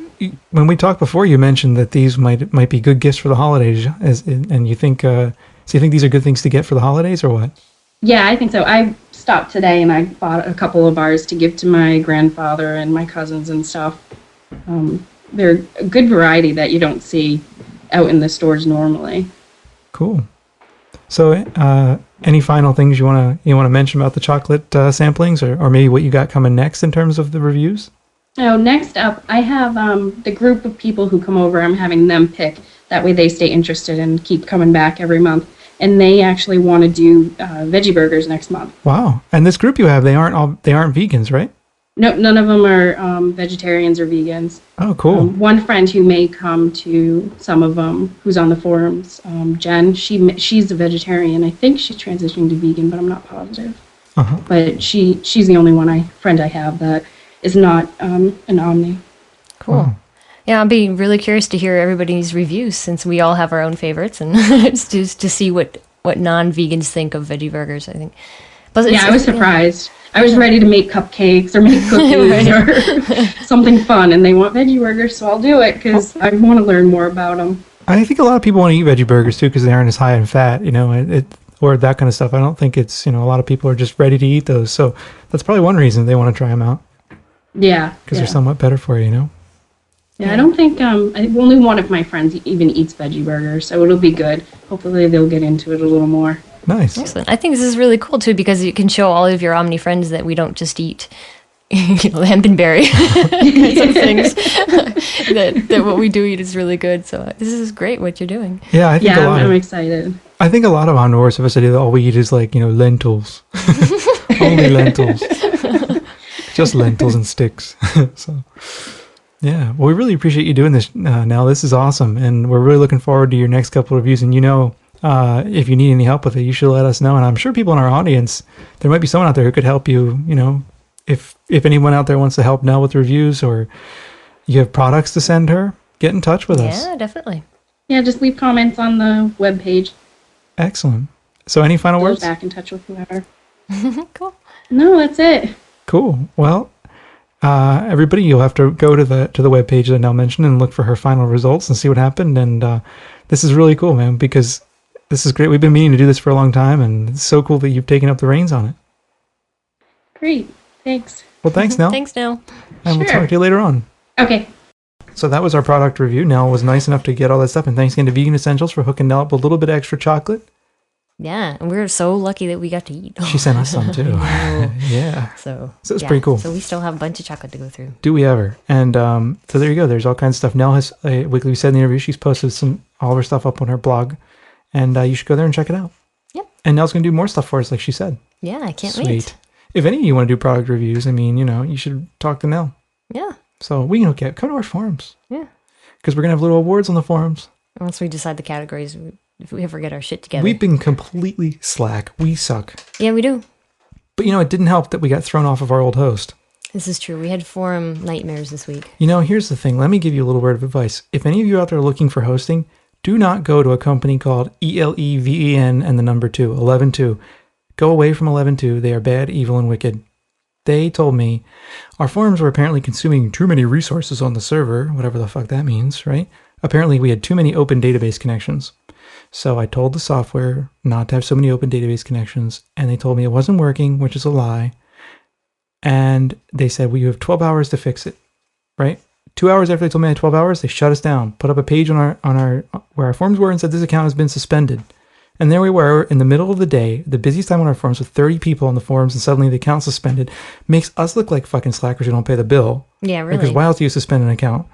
when we talked before, you mentioned that these might be good gifts for the holidays, and you think so you think these are good things to get for the holidays, or what? Yeah, I think so. I stopped today and I bought a couple of bars to give to my grandfather and my cousins and stuff. They're a good variety that you don't see out in the stores normally. Cool. So, any final things you want to mention about the chocolate samplings, or maybe what you got coming next in terms of the reviews? Oh, next up, I have the group of people who come over. I'm having them pick. That way they stay interested and keep coming back every month. And they actually want to do veggie burgers next month. Wow! And this group you have, they aren't vegans, right? No, none of them are vegetarians or vegans. Oh, cool. One friend who may come to some of them, who's on the forums, Jen, she's a vegetarian. I think she's transitioning to vegan, but I'm not positive. Uh-huh. But she's the only friend I have that is not an Omni. Cool. Wow. Yeah, I'll be really curious to hear everybody's reviews since we all have our own favorites and just to see what non-vegans think of veggie burgers, I think. But I was surprised. I was ready to make cupcakes or make cookies or something fun, and they want veggie burgers, so I'll do it because I want to learn more about them. I think a lot of people want to eat veggie burgers too because they aren't as high in fat, or that kind of stuff. I don't think it's, a lot of people are just ready to eat those. So that's probably one reason they want to try them out. Yeah. Because they're somewhat better for you, Yeah, I don't think, only one of my friends even eats veggie burgers, so it'll be good. Hopefully they'll get into it a little more. Nice. Excellent. I think this is really cool, too, because you can show all of your Omni friends that we don't just eat, hemp and berry kinds of things. that what we do eat is really good. So this is great what you're doing. Yeah, I think I'm excited. I think a lot of omnivores have said that all we eat is lentils. Only lentils. Just lentils and sticks. So... Yeah, well, we really appreciate you doing this, Nell. This is awesome, and we're really looking forward to your next couple of reviews. And if you need any help with it, you should let us know. And I'm sure people in our audience, there might be someone out there who could help you. If anyone out there wants to help Nell with reviews, or you have products to send her, get in touch with us. Yeah, definitely. Yeah, just leave comments on the webpage. Excellent. So, any final words? Back in touch with whoever. Cool. No, that's it. Cool. Well. Everybody, you'll have to go to the webpage that Nell mentioned and look for her final results and see what happened. And this is really cool, man, because this is great. We've been meaning to do this for a long time, and it's so cool that you've taken up the reins on it. Great. Thanks. Well, thanks, Nell. Thanks, Nell. And we'll talk to you later on. Okay. So that was our product review. Nell was nice enough to get all that stuff. And thanks again to Vegan Essentials for hooking Nell up with a little bit of extra chocolate. Yeah, and we're so lucky that we got to eat. She sent us some too. Yeah. So it's pretty cool. So we still have a bunch of chocolate to go through. Do we ever? And so there you go. There's all kinds of stuff. Nell has, like we said in the interview, she's posted all of her stuff up on her blog. And you should go there and check it out. Yep. And Nell's going to do more stuff for us, like she said. Yeah, I can't Sweet. wait. If any of you want to do product reviews, you should talk to Nell. Yeah. So we can come to our forums. Yeah. Because we're going to have little awards on the forums. Once we decide the categories, if we ever get our shit together. We've been completely slack. We suck. Yeah, we do. But it didn't help that we got thrown off of our old host. This is true. We had forum nightmares this week. Here's the thing. Let me give you a little word of advice. If any of you out there are looking for hosting, do not go to a company called ELEVEN and the number 2, 11-2. Go away from 11-2. They are bad, evil, and wicked. They told me our forums were apparently consuming too many resources on the server, whatever the fuck that means, right? Apparently we had too many open database connections. So I told the software not to have so many open database connections, and they told me it wasn't working, which is a lie. And they said, well, you have 12 hours to fix it, right? 2 hours after they told me I had 12 hours, they shut us down, put up a page on our where our forums were and said this account has been suspended. And there we were in the middle of the day, the busiest time on our forums with 30 people on the forums, and suddenly the account suspended. Makes us look like fucking slackers who don't pay the bill. Yeah, really. Because why else do you suspend an account?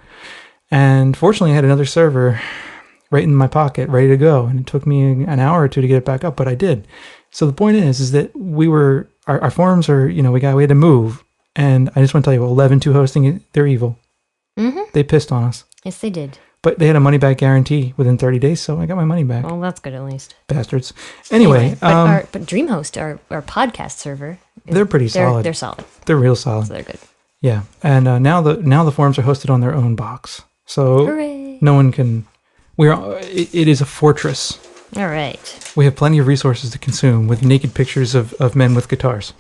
And fortunately, I had another server right in my pocket, ready to go. And it took me an hour or two to get it back up, but I did. So the point is that our forums are, we had to move. And I just want to tell you, 11-2 hosting, they're evil. Mm-hmm. They pissed on us. Yes, they did. But they had a money-back guarantee within 30 days, so I got my money back. Well, that's good at least. Bastards. Anyway. But DreamHost, our podcast server, they're pretty solid. They're solid. They're real solid. So they're good. Yeah. And now the forums are hosted on their own box. So Hooray. no one can... It is a fortress. All right. We have plenty of resources to consume with naked pictures of men with guitars.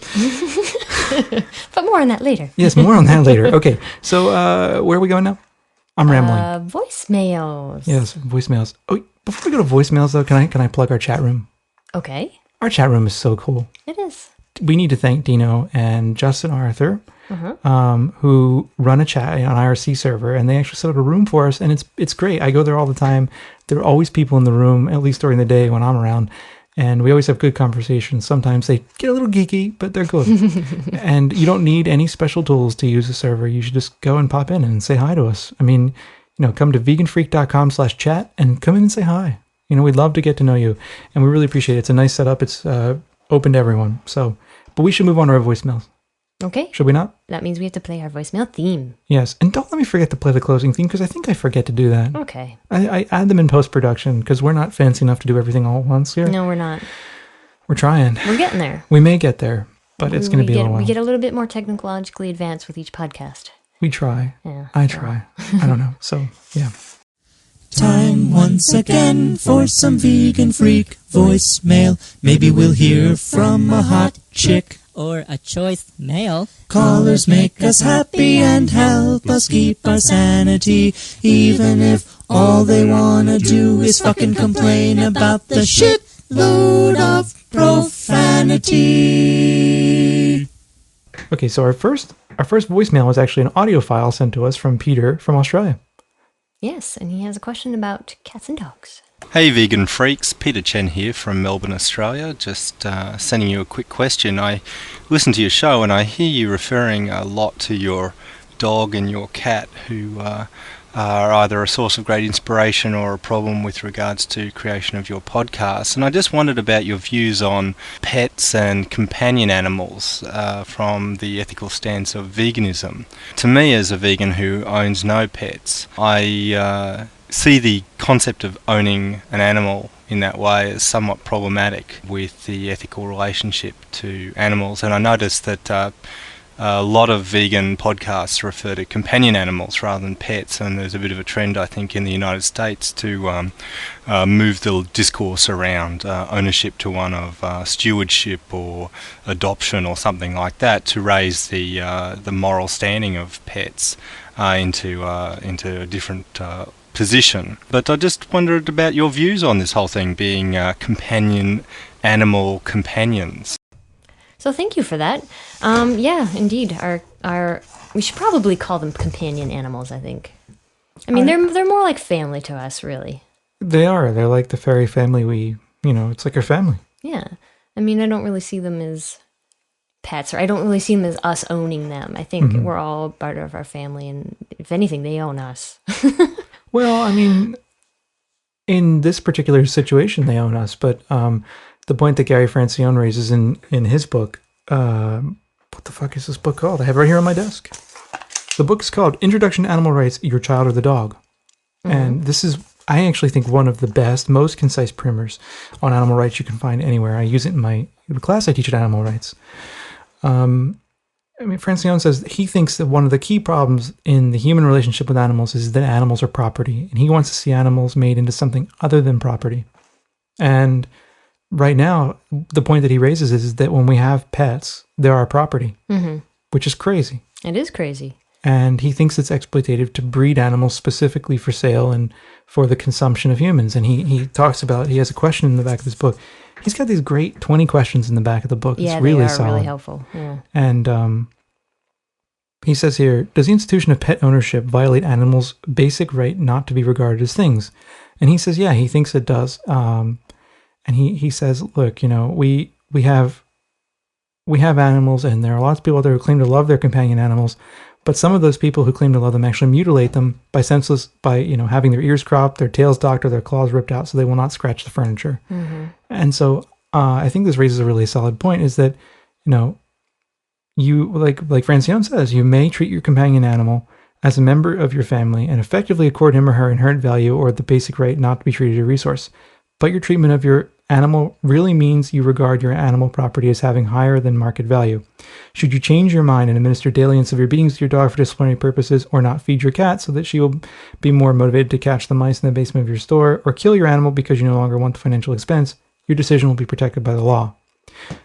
But more on that later. Yes, more on that later. Okay. So where are we going now? I'm rambling. Voicemails. Yes, voicemails. Oh, before we go to voicemails, though, can I plug our chat room? Okay. Our chat room is so cool. It is. We need to thank Dino and Justin Arthur, who run a chat on IRC server, and they actually set up a room for us, and it's great. I go there all the time. There are always people in the room, at least during the day when I'm around, and we always have good conversations. Sometimes they get a little geeky, but they're good. And you don't need any special tools to use the server. You should just go and pop in and say hi to us. I mean, come to veganfreak.com/chat and come in and say hi. We'd love to get to know you, and we really appreciate it. It's a nice setup. It's open to everyone. So, but we should move on to our voicemails. Okay. Should we not? That means we have to play our voicemail theme. Yes, and don't let me forget to play the closing theme, because I think I forget to do that. Okay. I add them in post-production, because we're not fancy enough to do everything all at once here. No, we're not. We're trying. We're getting there. We may get there, but it's going to be a little while. We get a little bit more technologically advanced with each podcast. We try. Yeah. I try. I don't know. So, yeah. Time once again for some vegan freak voicemail. Maybe we'll hear from a hot chick. Or a choice male. Callers make us happy and help us keep our sanity, even if all they wanna do is fucking complain about the shitload of profanity. Okay, so our first voicemail was actually an audio file sent to us from Peter from Australia. Yes, and he has a question about cats and dogs. Hey vegan freaks, Peter Chen here from Melbourne, Australia. Just sending you a quick question. I listen to your show and I hear you referring a lot to your dog and your cat, who are either a source of great inspiration or a problem with regards to creation of your podcast. And I just wondered about your views on pets and companion animals from the ethical stance of veganism. To me, as a vegan who owns no pets, I see the concept of owning an animal in that way as somewhat problematic with the ethical relationship to animals. And I noticed that a lot of vegan podcasts refer to companion animals rather than pets, and there's a bit of a trend, I think, in the United States to move the discourse around ownership to one of stewardship or adoption or something like that, to raise the moral standing of pets into a different position. But I just wondered about your views on this whole thing being companion animal companions. So thank you for that. Yeah, indeed. We should probably call them companion animals, I think. I mean, they're more like family to us, really. They are. They're like the furry family it's like our family. Yeah. I mean, I don't really see them as pets, or I don't really see them as us owning them. I think we're all part of our family, and if anything, they own us. Well, I mean, in this particular situation, they own us, but the point that Gary Francione raises in his book, what the fuck is this book called? I have it right here on my desk. The book is called Introduction to Animal Rights, Your Child or the Dog. And this is, I actually think, one of the best, most concise primers on animal rights you can find anywhere. I use it in the class I teach at Animal Rights. Francione says he thinks that one of the key problems in the human relationship with animals is that animals are property, and he wants to see animals made into something other than property. And right now, the point that he raises is that when we have pets, they're our property, which is crazy. It is crazy. And he thinks it's exploitative to breed animals specifically for sale and for the consumption of humans. And he talks about, he has a question in the back of this book. He's got these great 20 questions in the back of the book. Yeah, it's really they are solid. really helpful. Yeah. And he says here, does the institution of pet ownership violate animals' basic right not to be regarded as things? And he says, yeah, he thinks it does. And he says, look, we have animals, and there are lots of people out there who claim to love their companion animals, but some of those people who claim to love them actually mutilate them by having their ears cropped, their tails docked, or their claws ripped out so they will not scratch the furniture. And so I think this raises a really solid point, is that, you like Francione says, you may treat your companion animal as a member of your family and effectively accord him or her inherent value or the basic right not to be treated as a resource. But your treatment of your animal really means you regard your animal property as having higher than market value. Should you change your mind and administer daily and severe beatings to your dog for disciplinary purposes, or not feed your cat so that she will be more motivated to catch the mice in the basement of your store, or kill your animal because you no longer want the financial expense, your decision will be protected by the law.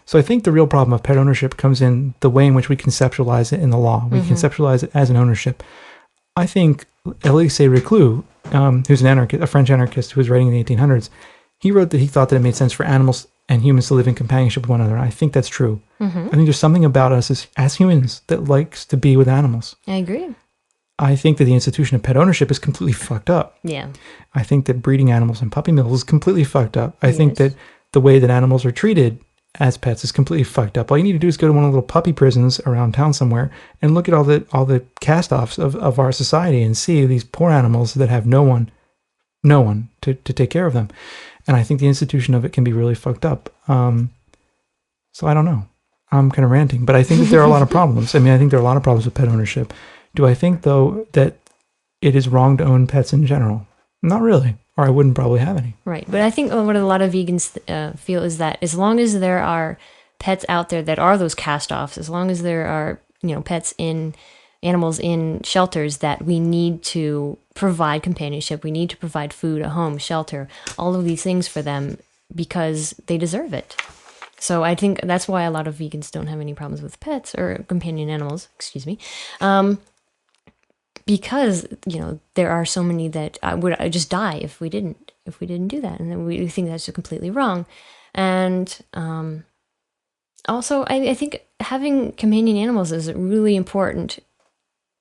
So I think the real problem of pet ownership comes in the way in which we conceptualize it in the law. We conceptualize it as an ownership. I think Elie Reclus, who's an anarchist, a French anarchist who was writing in the 1800s, he wrote that he thought that it made sense for animals and humans to live in companionship with one another. I think that's true. I think there's something about us as humans that likes to be with animals. I agree. I think that the institution of pet ownership is completely fucked up. Yeah. I think that breeding animals in puppy mills is completely fucked up. I think that the way that animals are treated as pets is completely fucked up. All you need to do is go to one of the little puppy prisons around town somewhere and look at all the cast-offs of our society and see these poor animals that have no one to take care of them. And I think the institution of it can be really fucked up. So I don't know. I'm kind of ranting, but I think that there are a lot of problems. I mean, I think there are a lot of problems with pet ownership. Do I think, though, that it is wrong to own pets in general? Not really, or I wouldn't probably have any. Right, but I think what a lot of vegans feel is that as long as there are pets out there that are those cast-offs, as long as there are, animals in shelters, that we need to provide companionship, we need to provide food, a home, shelter, all of these things for them because they deserve it. So I think that's why a lot of vegans don't have any problems with pets or companion animals, because there are so many that would just die if we didn't do that, and then we think that's completely wrong. And also I think having companion animals is really important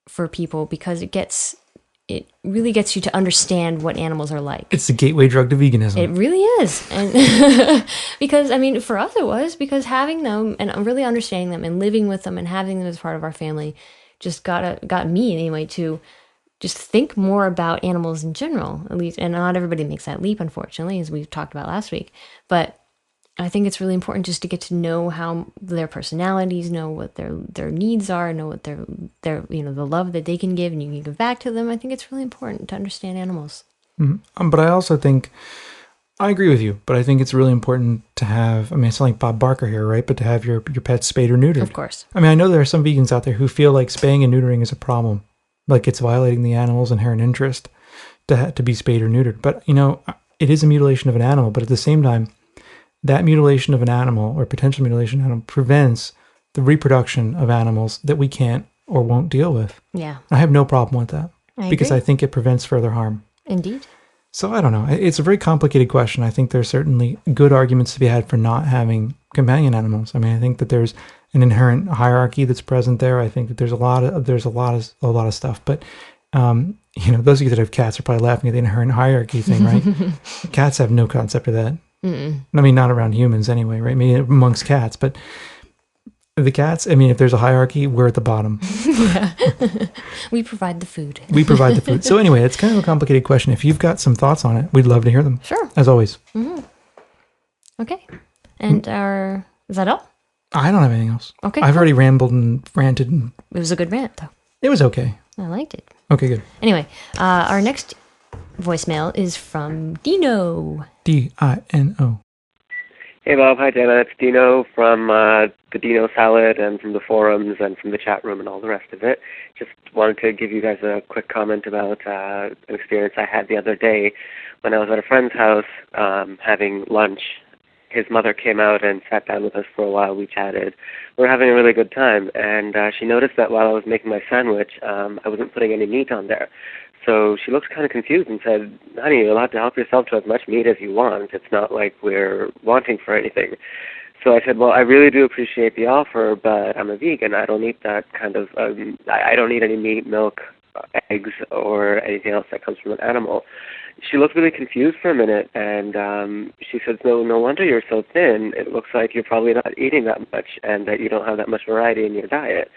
for people because it really gets you to understand what animals are like. It's the gateway drug to veganism. It really is. And because, for us it was, because having them and really understanding them and living with them and having them as part of our family just got me anyway to just think more about animals in general, at least. And not everybody makes that leap, unfortunately, as we've talked about last week. But I think it's really important just to get to know how their personalities, know what their needs are, know what their the love that they can give and you can give back to them. I think it's really important to understand animals. Mm-hmm. But I also think, I agree with you, but I think it's really important to have, it's not like Bob Barker here, right? But to have your pets spayed or neutered. Of course. I know there are some vegans out there who feel like spaying and neutering is a problem. Like it's violating the animal's inherent interest to be spayed or neutered. But, it is a mutilation of an animal, but at the same time, that mutilation of an animal or potential mutilation of an animal prevents the reproduction of animals that we can't or won't deal with. Yeah. I have no problem with that because agree. I think it prevents further harm. Indeed. So I don't know. It's a very complicated question. I think there's certainly good arguments to be had for not having companion animals. I think that there's an inherent hierarchy that's present there. I think that there's a lot of stuff. But those of you that have cats are probably laughing at the inherent hierarchy thing, right? Cats have no concept of that. Mm-mm. Not around humans anyway, right? Maybe amongst cats, but the cats, if there's a hierarchy, we're at the bottom. Yeah. We provide the food. We provide the food. So anyway, it's kind of a complicated question. If you've got some thoughts on it, we'd love to hear them. Sure. As always. Mm-hmm. Okay. And is that all? I don't have anything else. Okay. I've already rambled and ranted. It was a good rant, though. It was okay. I liked it. Okay, good. Anyway, our next voicemail is from Dino. Dino. Hey Bob, hi Dana, it's Dino from the Dino Salad and from the forums and from the chat room and all the rest of it. Just wanted to give you guys a quick comment about an experience I had the other day when I was at a friend's house having lunch. His mother came out and sat down with us for a while. We chatted. We were having a really good time, and she noticed that while I was making my sandwich, I wasn't putting any meat on there. So she looked kind of confused and said, honey, you're allowed to help yourself to as much meat as you want. It's not like we're wanting for anything. So I said, well, I really do appreciate the offer, but I'm a vegan. I don't eat that kind of, I don't eat any meat, milk, eggs, or anything else that comes from an animal. She looked really confused for a minute, and she said, no wonder you're so thin. It looks like you're probably not eating that much and that you don't have that much variety in your diet.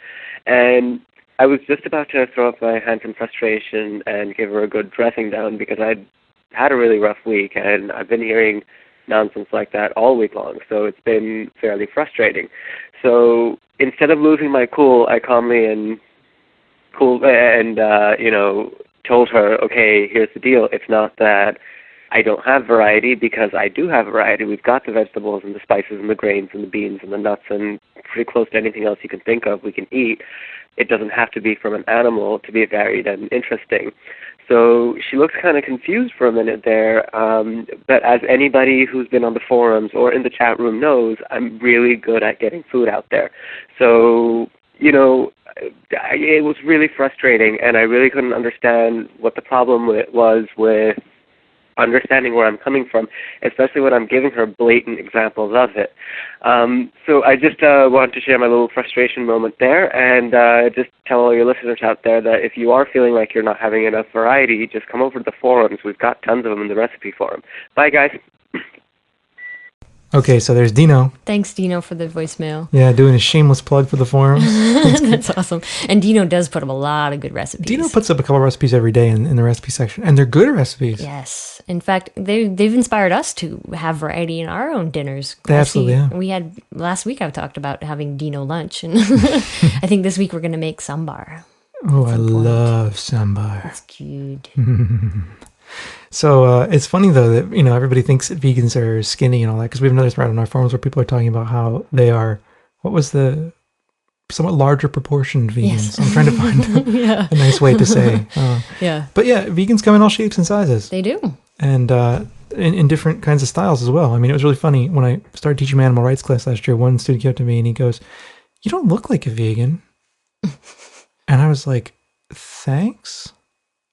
And I was just about to throw up my hands in frustration and give her a good dressing down because I'd had a really rough week, and I've been hearing nonsense like that all week long, so it's been fairly frustrating. So instead of losing my cool, I calmly and cool, and told her, okay, here's the deal. It's not that I don't have variety, because I do have variety. We've got the vegetables and the spices and the grains and the beans and the nuts and pretty close to anything else you can think of we can eat. It doesn't have to be from an animal to be varied and interesting. So she looks kind of confused for a minute there, but as anybody who's been on the forums or in the chat room knows, I'm really good at getting food out there. So, it was really frustrating, and I really couldn't understand what the problem was with understanding where I'm coming from, especially when I'm giving her blatant examples of it. So I just wanted to share my little frustration moment there, and just tell all your listeners out there that if you are feeling like you're not having enough variety, just come over to the forums. We've got tons of them in the recipe forum. Bye, guys. Okay, so there's Dino. Thanks, Dino, for the voicemail. Yeah, doing a shameless plug for the forums. That's awesome. And Dino does put up a lot of good recipes. Dino puts up a couple of recipes every day in the recipe section, and they're good recipes. Yes. In fact, they've inspired us to have variety in our own dinners. Absolutely, yeah. We had, last week I talked about having Dino lunch, and I think this week we're going to make sambar. Oh, I love sambar. That's cute. So it's funny, though, that, everybody thinks that vegans are skinny and all that, because we have another thread on our forums where people are talking about how they are, what was the somewhat larger proportioned vegans? Yes. I'm trying to find a nice way to say. But yeah, vegans come in all shapes and sizes. They do. And in different kinds of styles as well. I mean, it was really funny. When I started teaching my animal rights class last year, one student came up to me and he goes, "You don't look like a vegan." And I was like, "Thanks.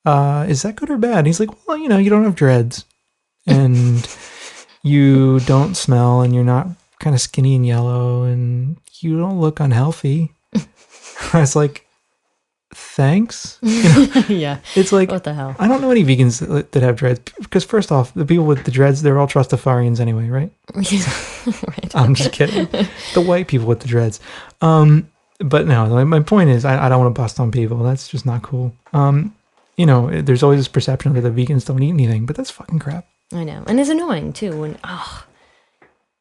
Is that good or bad?" And he's like, "Well, you don't have dreads and you don't smell and you're not kind of skinny and yellow and you don't look unhealthy." I was like, "Thanks." Yeah. It's like, what the hell? I don't know any vegans that have dreads, because first off, the people with the dreads, they're all Trustafarians anyway, right? Right. I'm just kidding. The white people with the dreads. But no, my point is, I don't want to bust on people. That's just not cool. There's always this perception that the vegans don't eat anything, but that's fucking crap. I know. And it's annoying, too. When,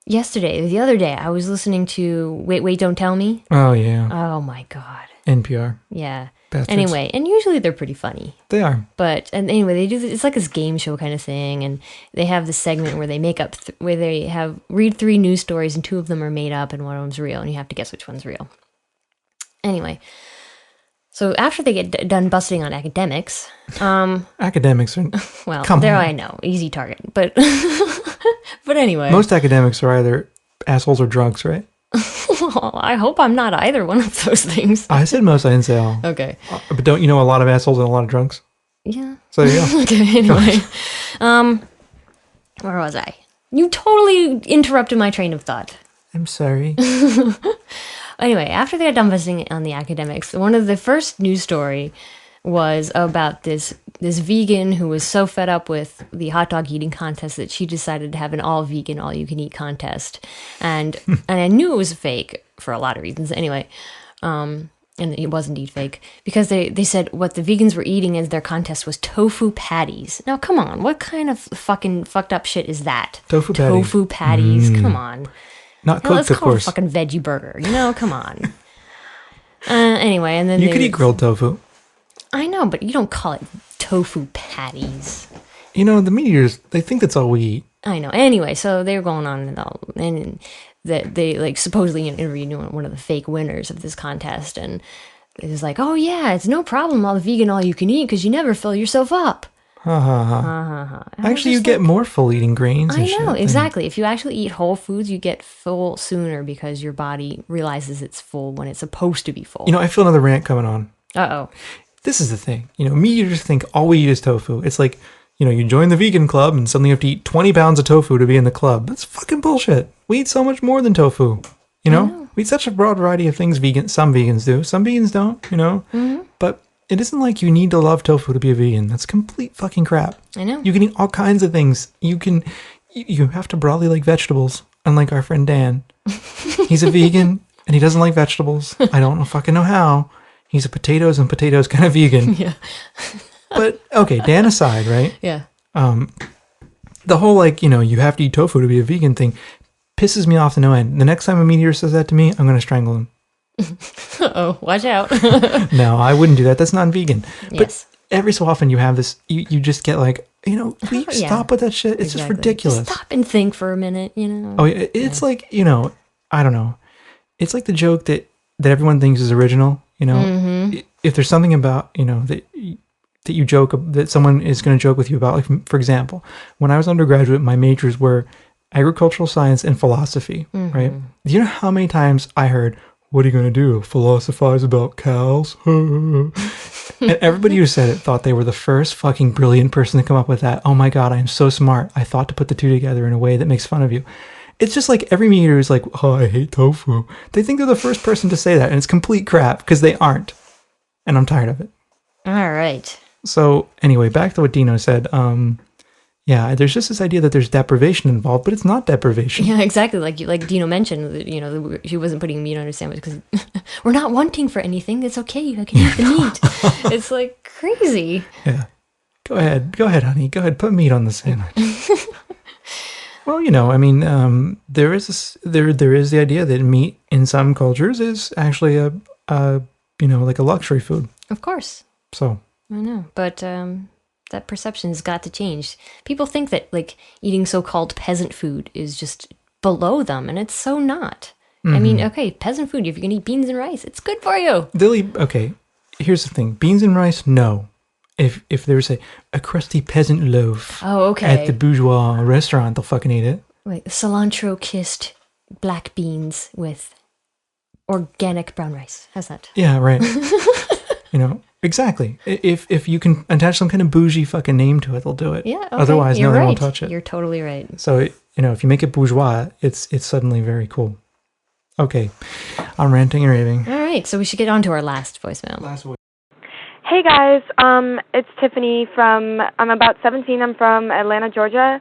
the other day, I was listening to Wait, Don't Tell Me. Oh, yeah. Oh, my God. NPR. Yeah. Bastards. Anyway, and usually they're pretty funny. They are. But, and anyway, they do this, it's like this game show kind of thing, and they have this segment where they make up, where they read 3 news stories, and 2 of them are made up, and one of them's real, and you have to guess which one's real. Anyway. So after they get done busting on academics, academics are I know, easy target, but but anyway, most academics are either assholes or drunks, right? Well, I hope I'm not either one of those things. I said most, I didn't say all. Okay, but don't you know a lot of assholes and a lot of drunks? Yeah. So there you go. Okay. Anyway, where was I? You totally interrupted my train of thought. I'm sorry. Anyway, after they got done visiting on the academics, one of the first news story was about this vegan who was so fed up with the hot dog eating contest that she decided to have an all vegan, all you can eat contest. And I knew it was fake for a lot of reasons. Anyway, and it was indeed fake, because they said what the vegans were eating as their contest was tofu patties. Now, come on, what kind of fucking fucked up shit is that? Tofu patties. Come on. Not cooked, let's of call course. it a fucking veggie burger. Come on. Anyway, and then you could eat grilled tofu. I know, but you don't call it tofu patties. The meat eaters, they think that's all we eat. I know. Anyway, so they were going on and they supposedly interviewed one of the fake winners of this contest, and it was like, "Oh yeah, it's no problem, all the vegan, all you can eat, because you never fill yourself up." Ha ha ha. Actually, you get more full eating grains. I know, exactly. If you actually eat whole foods, you get full sooner because your body realizes it's full when it's supposed to be full. I feel another rant coming on. Uh-oh. This is the thing. Meat eaters think all we eat is tofu. It's like, you join the vegan club and suddenly you have to eat 20 pounds of tofu to be in the club. That's fucking bullshit. We eat so much more than tofu. We eat such a broad variety of things some vegans do. Some vegans don't, Mm-hmm. But it isn't like you need to love tofu to be a vegan. That's complete fucking crap. I know. You can eat all kinds of things. You have to broadly like vegetables, unlike our friend Dan. He's a vegan, and he doesn't like vegetables. I don't fucking know how. He's a potatoes and potatoes kind of vegan. Yeah. But, okay, Dan aside, right? Yeah. The whole, you have to eat tofu to be a vegan thing pisses me off to no end. The next time a meat eater says that to me, I'm going to strangle him. Oh, watch out. No, I wouldn't do that. That's non-vegan. Yes. But every so often you have this, you just get like, will you stop with that shit? It's just ridiculous. Just stop and think for a minute, Oh, it's like, I don't know. It's like the joke that everyone thinks is original, If there's something about, that you joke, that someone is going to joke with you about, like, for example, when I was undergraduate, my majors were agricultural science and philosophy, right? Do you know how many times I heard, what are you going to do? Philosophize about cows? And everybody who said it thought they were the first fucking brilliant person to come up with that. Oh my God, I am so smart. I thought to put the two together in a way that makes fun of you. It's just like every meter is like, oh, I hate tofu. They think they're the first person to say that, and it's complete crap because they aren't. And I'm tired of it. All right. So anyway, back to what Dino said. Yeah, there's just this idea that there's deprivation involved, but it's not deprivation. Yeah, exactly. Like Dino mentioned, she wasn't putting meat on her sandwich because we're not wanting for anything. It's okay. I can eat the meat. It's like crazy. Yeah. Go ahead, honey. Go ahead, put meat on the sandwich. Well, there is the idea that meat in some cultures is actually a like a luxury food. Of course. So. I know, but that perception has got to change. People think that like eating so-called peasant food is just below them, and it's so not. I mean, okay, peasant food, if you're gonna eat beans and rice, it's good for you. Okay, here's the thing. Beans and rice, no. If there's a crusty peasant loaf at the bourgeois restaurant, they'll fucking eat it. Wait, cilantro-kissed black beans with organic brown rice. How's that? Yeah, right. Exactly. If you can attach some kind of bougie fucking name to it, they'll do it. Yeah, okay. Otherwise, they won't touch it. You're totally right. So, if you make it bourgeois, it's suddenly very cool. Okay. I'm ranting and raving. All right, so we should get on to our last voicemail. Hey guys, it's Tiffany I'm about 17, I'm from Atlanta, Georgia.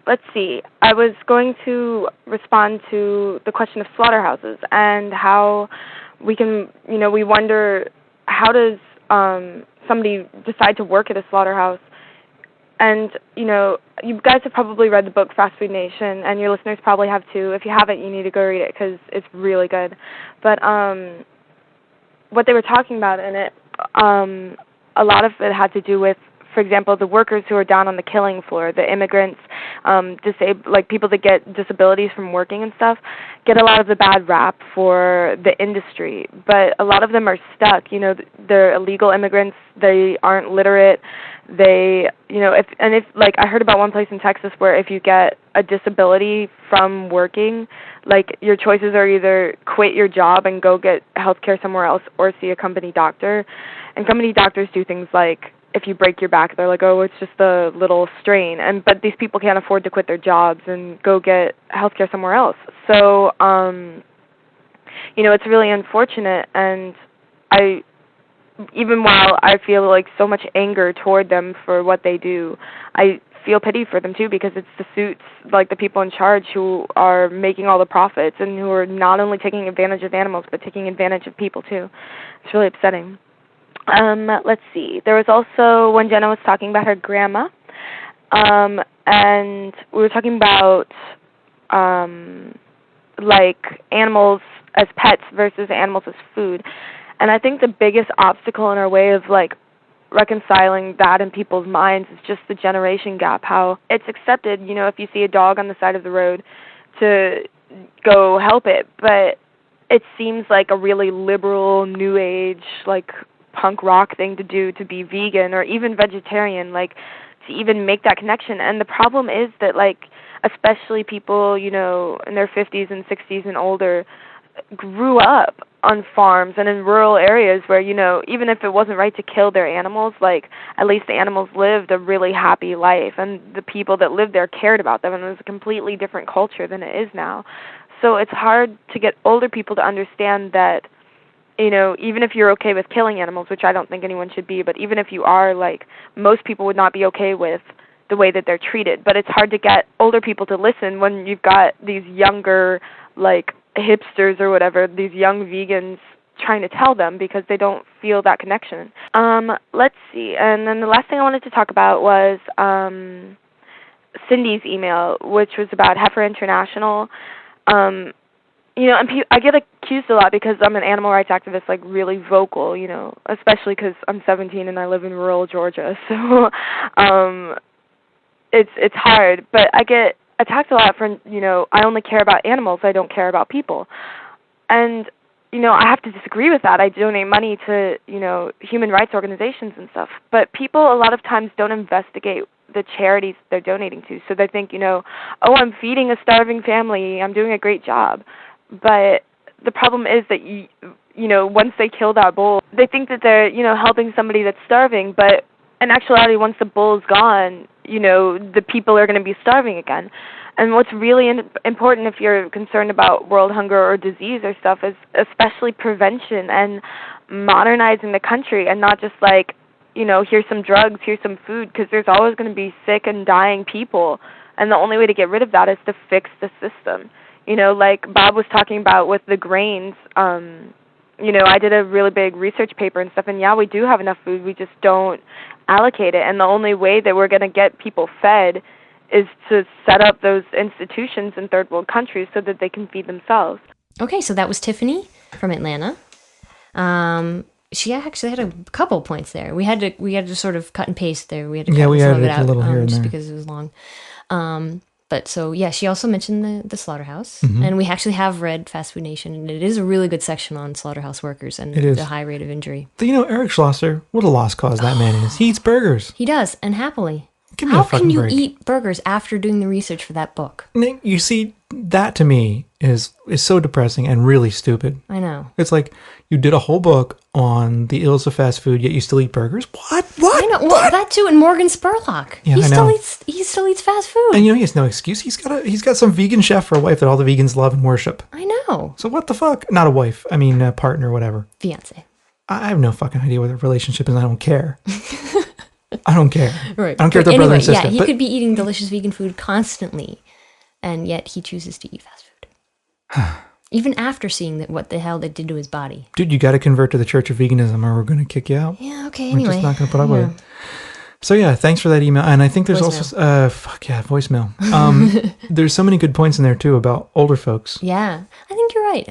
Let's see, I was going to respond to the question of slaughterhouses and how we can, we wonder, how does somebody decide to work at a slaughterhouse? And, you guys have probably read the book Fast Food Nation, and your listeners probably have too. If you haven't, you need to go read it because it's really good. But what they were talking about in it, a lot of it had to do with, for example, the workers who are down on the killing floor, the immigrants, people that get disabilities from working and stuff, get a lot of the bad rap for the industry. But a lot of them are stuck. They're illegal immigrants. They aren't literate. They, I heard about one place in Texas where if you get a disability from working, your choices are either quit your job and go get health care somewhere else or see a company doctor. And company doctors do things like, if you break your back, they're like, oh, it's just a little strain. But these people can't afford to quit their jobs and go get health care somewhere else. So, it's really unfortunate. And even while I feel like so much anger toward them for what they do, I feel pity for them too, because it's the suits, the people in charge who are making all the profits and who are not only taking advantage of animals, but taking advantage of people too. It's really upsetting. Let's see. There was also when Jenna was talking about her grandma, and we were talking about animals as pets versus animals as food. And I think the biggest obstacle in our way of reconciling that in people's minds is just the generation gap, how it's accepted, if you see a dog on the side of the road, to go help it. But it seems like a really liberal, new age, punk rock thing to do, to be vegan or even vegetarian, to even make that connection. And the problem is that, especially people, in their 50s and 60s and older, grew up on farms and in rural areas where, even if it wasn't right to kill their animals, at least the animals lived a really happy life, and the people that lived there cared about them, and it was a completely different culture than it is now. So it's hard to get older people to understand that, even if you're okay with killing animals, which I don't think anyone should be, but even if you are, most people would not be okay with the way that they're treated. But it's hard to get older people to listen when you've got these younger, hipsters or whatever, these young vegans trying to tell them, because they don't feel that connection. Let's see. And then the last thing I wanted to talk about was Cindy's email, which was about Heifer International. and I get accused a lot because I'm an animal rights activist, like really vocal, especially because I'm 17 and I live in rural Georgia, so it's hard. But I get attacked a lot for, I only care about animals, I don't care about people. And, I have to disagree with that. I donate money to, human rights organizations and stuff. But people a lot of times don't investigate the charities they're donating to. So they think, oh, I'm feeding a starving family, I'm doing a great job. But the problem is that, once they kill that bull, they think that they're, helping somebody that's starving. But in actuality, once the bull is gone, the people are going to be starving again. And what's really important if you're concerned about world hunger or disease or stuff is especially prevention and modernizing the country, and not just like, here's some drugs, here's some food, because there's always going to be sick and dying people. And the only way to get rid of that is to fix the system. Like Bob was talking about with the grains, I did a really big research paper and stuff, and yeah, we do have enough food, we just don't allocate it. And the only way that we're going to get people fed is to set up those institutions in third world countries so that they can feed themselves. Okay, so that was Tiffany from Atlanta. She actually had a couple points there. We had to sort of cut and paste there. We had to cut we added it out a little here and just there because it was long. But so, yeah, she also mentioned the slaughterhouse. Mm-hmm. And we actually have read Fast Food Nation, and it is a really good section on slaughterhouse workers and the high rate of injury. But Eric Schlosser, what a lost cause that man is. He eats burgers. He does, and happily. How can you break. eat burgers after doing the research for that book? Nick, you see, that to me is so depressing and really stupid. I know. It's like you did a whole book on the ills of fast food, yet you still eat burgers. What? I know. Well, that too, and Morgan Spurlock. Yeah, he still eats fast food. And he has no excuse. He's got some vegan chef for a wife that all the vegans love and worship. I know. So what the fuck? Not a wife. I mean, a partner, whatever. Fiance. I have no fucking idea what their relationship is. And I don't care. I don't care. Right. I don't care if they're brother and sister. Yeah, he could be eating delicious vegan food constantly, and yet he chooses to eat fast food. Even after seeing what the hell they did to his body. Dude, you got to convert to the Church of Veganism or we're going to kick you out. Yeah, okay, We're just not going to put up with it. So yeah, thanks for that email. And I think there's voicemail. voicemail. There's so many good points in there too about older folks. Yeah, I think you're right.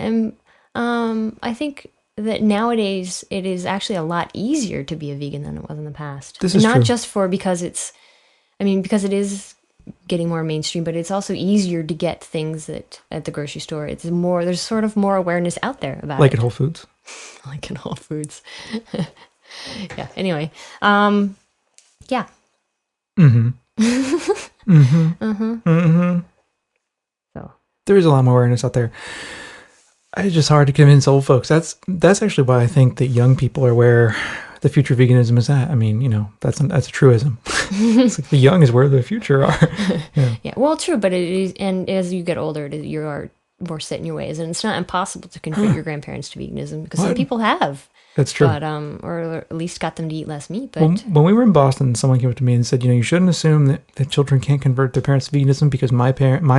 I think that nowadays it is actually a lot easier to be a vegan than it was in the past. This is not true. Just because because it is getting more mainstream, but it's also easier to get things at the grocery store. There's sort of more awareness out there about it. Like at Whole Foods. Like at Whole Foods. Yeah. Anyway. Yeah. Mm-hmm. Mm-hmm. Mm-hmm. Mm-hmm. So there is a lot more awareness out there. It's just hard to convince old folks. That's actually why I think that young people are where the future of veganism is at. I mean, that's a truism. It's like the young is where the future are. Yeah. Yeah. Well, true, but it is, and as you get older, you are more set in your ways, and it's not impossible to convert your grandparents to veganism because some people have. That's true. But or at least got them to eat less meat. But when we were in Boston, someone came up to me and said, you shouldn't assume that children can't convert their parents to veganism because my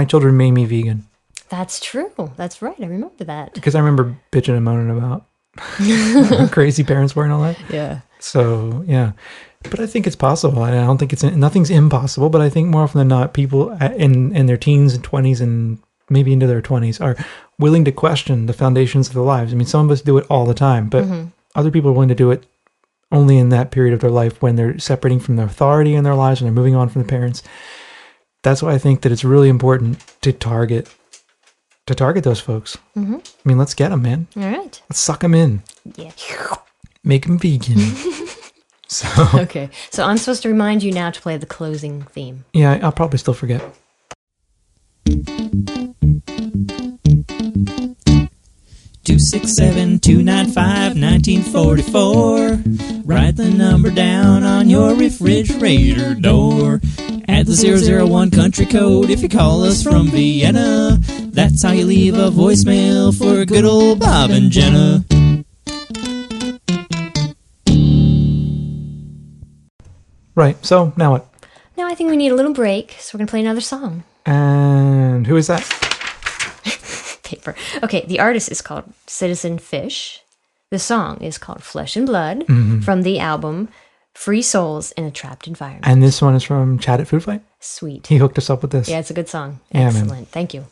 children made me vegan. That's true. That's right. I remember that. Because I remember bitching and moaning about how crazy parents were and all that. Yeah. So, yeah. But I think it's possible. I don't think nothing's impossible, but I think more often than not, people in their teens and 20s and maybe into their 20s are willing to question the foundations of their lives. I mean, some of us do it all the time, but other people are willing to do it only in that period of their life when they're separating from the authority in their lives and they're moving on from the parents. That's why I think that it's really important to target those folks. Mm-hmm. I mean, let's get them, man. All right. Let's suck them in. Yeah. Make them vegan. Okay. So I'm supposed to remind you now to play the closing theme. Yeah, I'll probably still forget. 267-295-1944. Write the number down on your refrigerator door. Add the 001 country code if you call us from Vienna. That's how you leave a voicemail for good old Bob and Jenna. Right, so now what? Now I think we need a little break, so we're going to play another song. And who is that? Paper. Okay, the artist is called Citizen Fish. The song is called Flesh and Blood from the album Free Souls in a Trapped Environment. And this one is from Chad at Food Fight? Sweet. He hooked us up with this. Yeah, it's a good song. Yeah, excellent. Man. Thank you.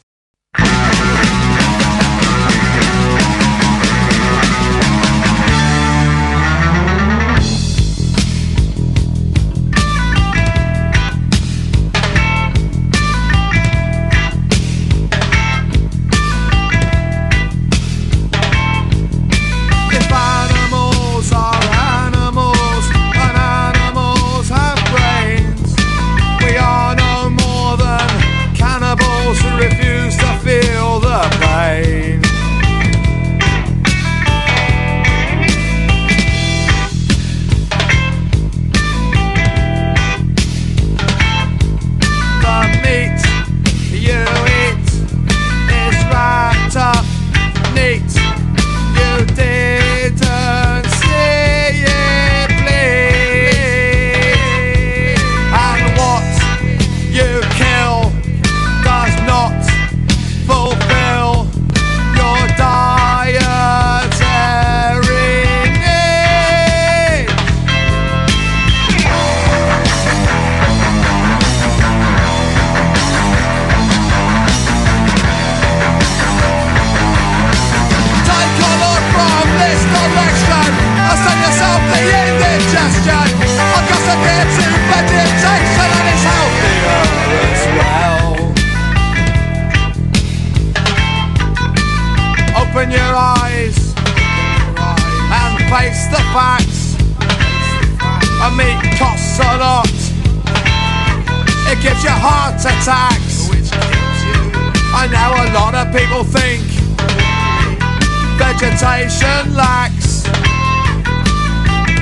Vegetation lacks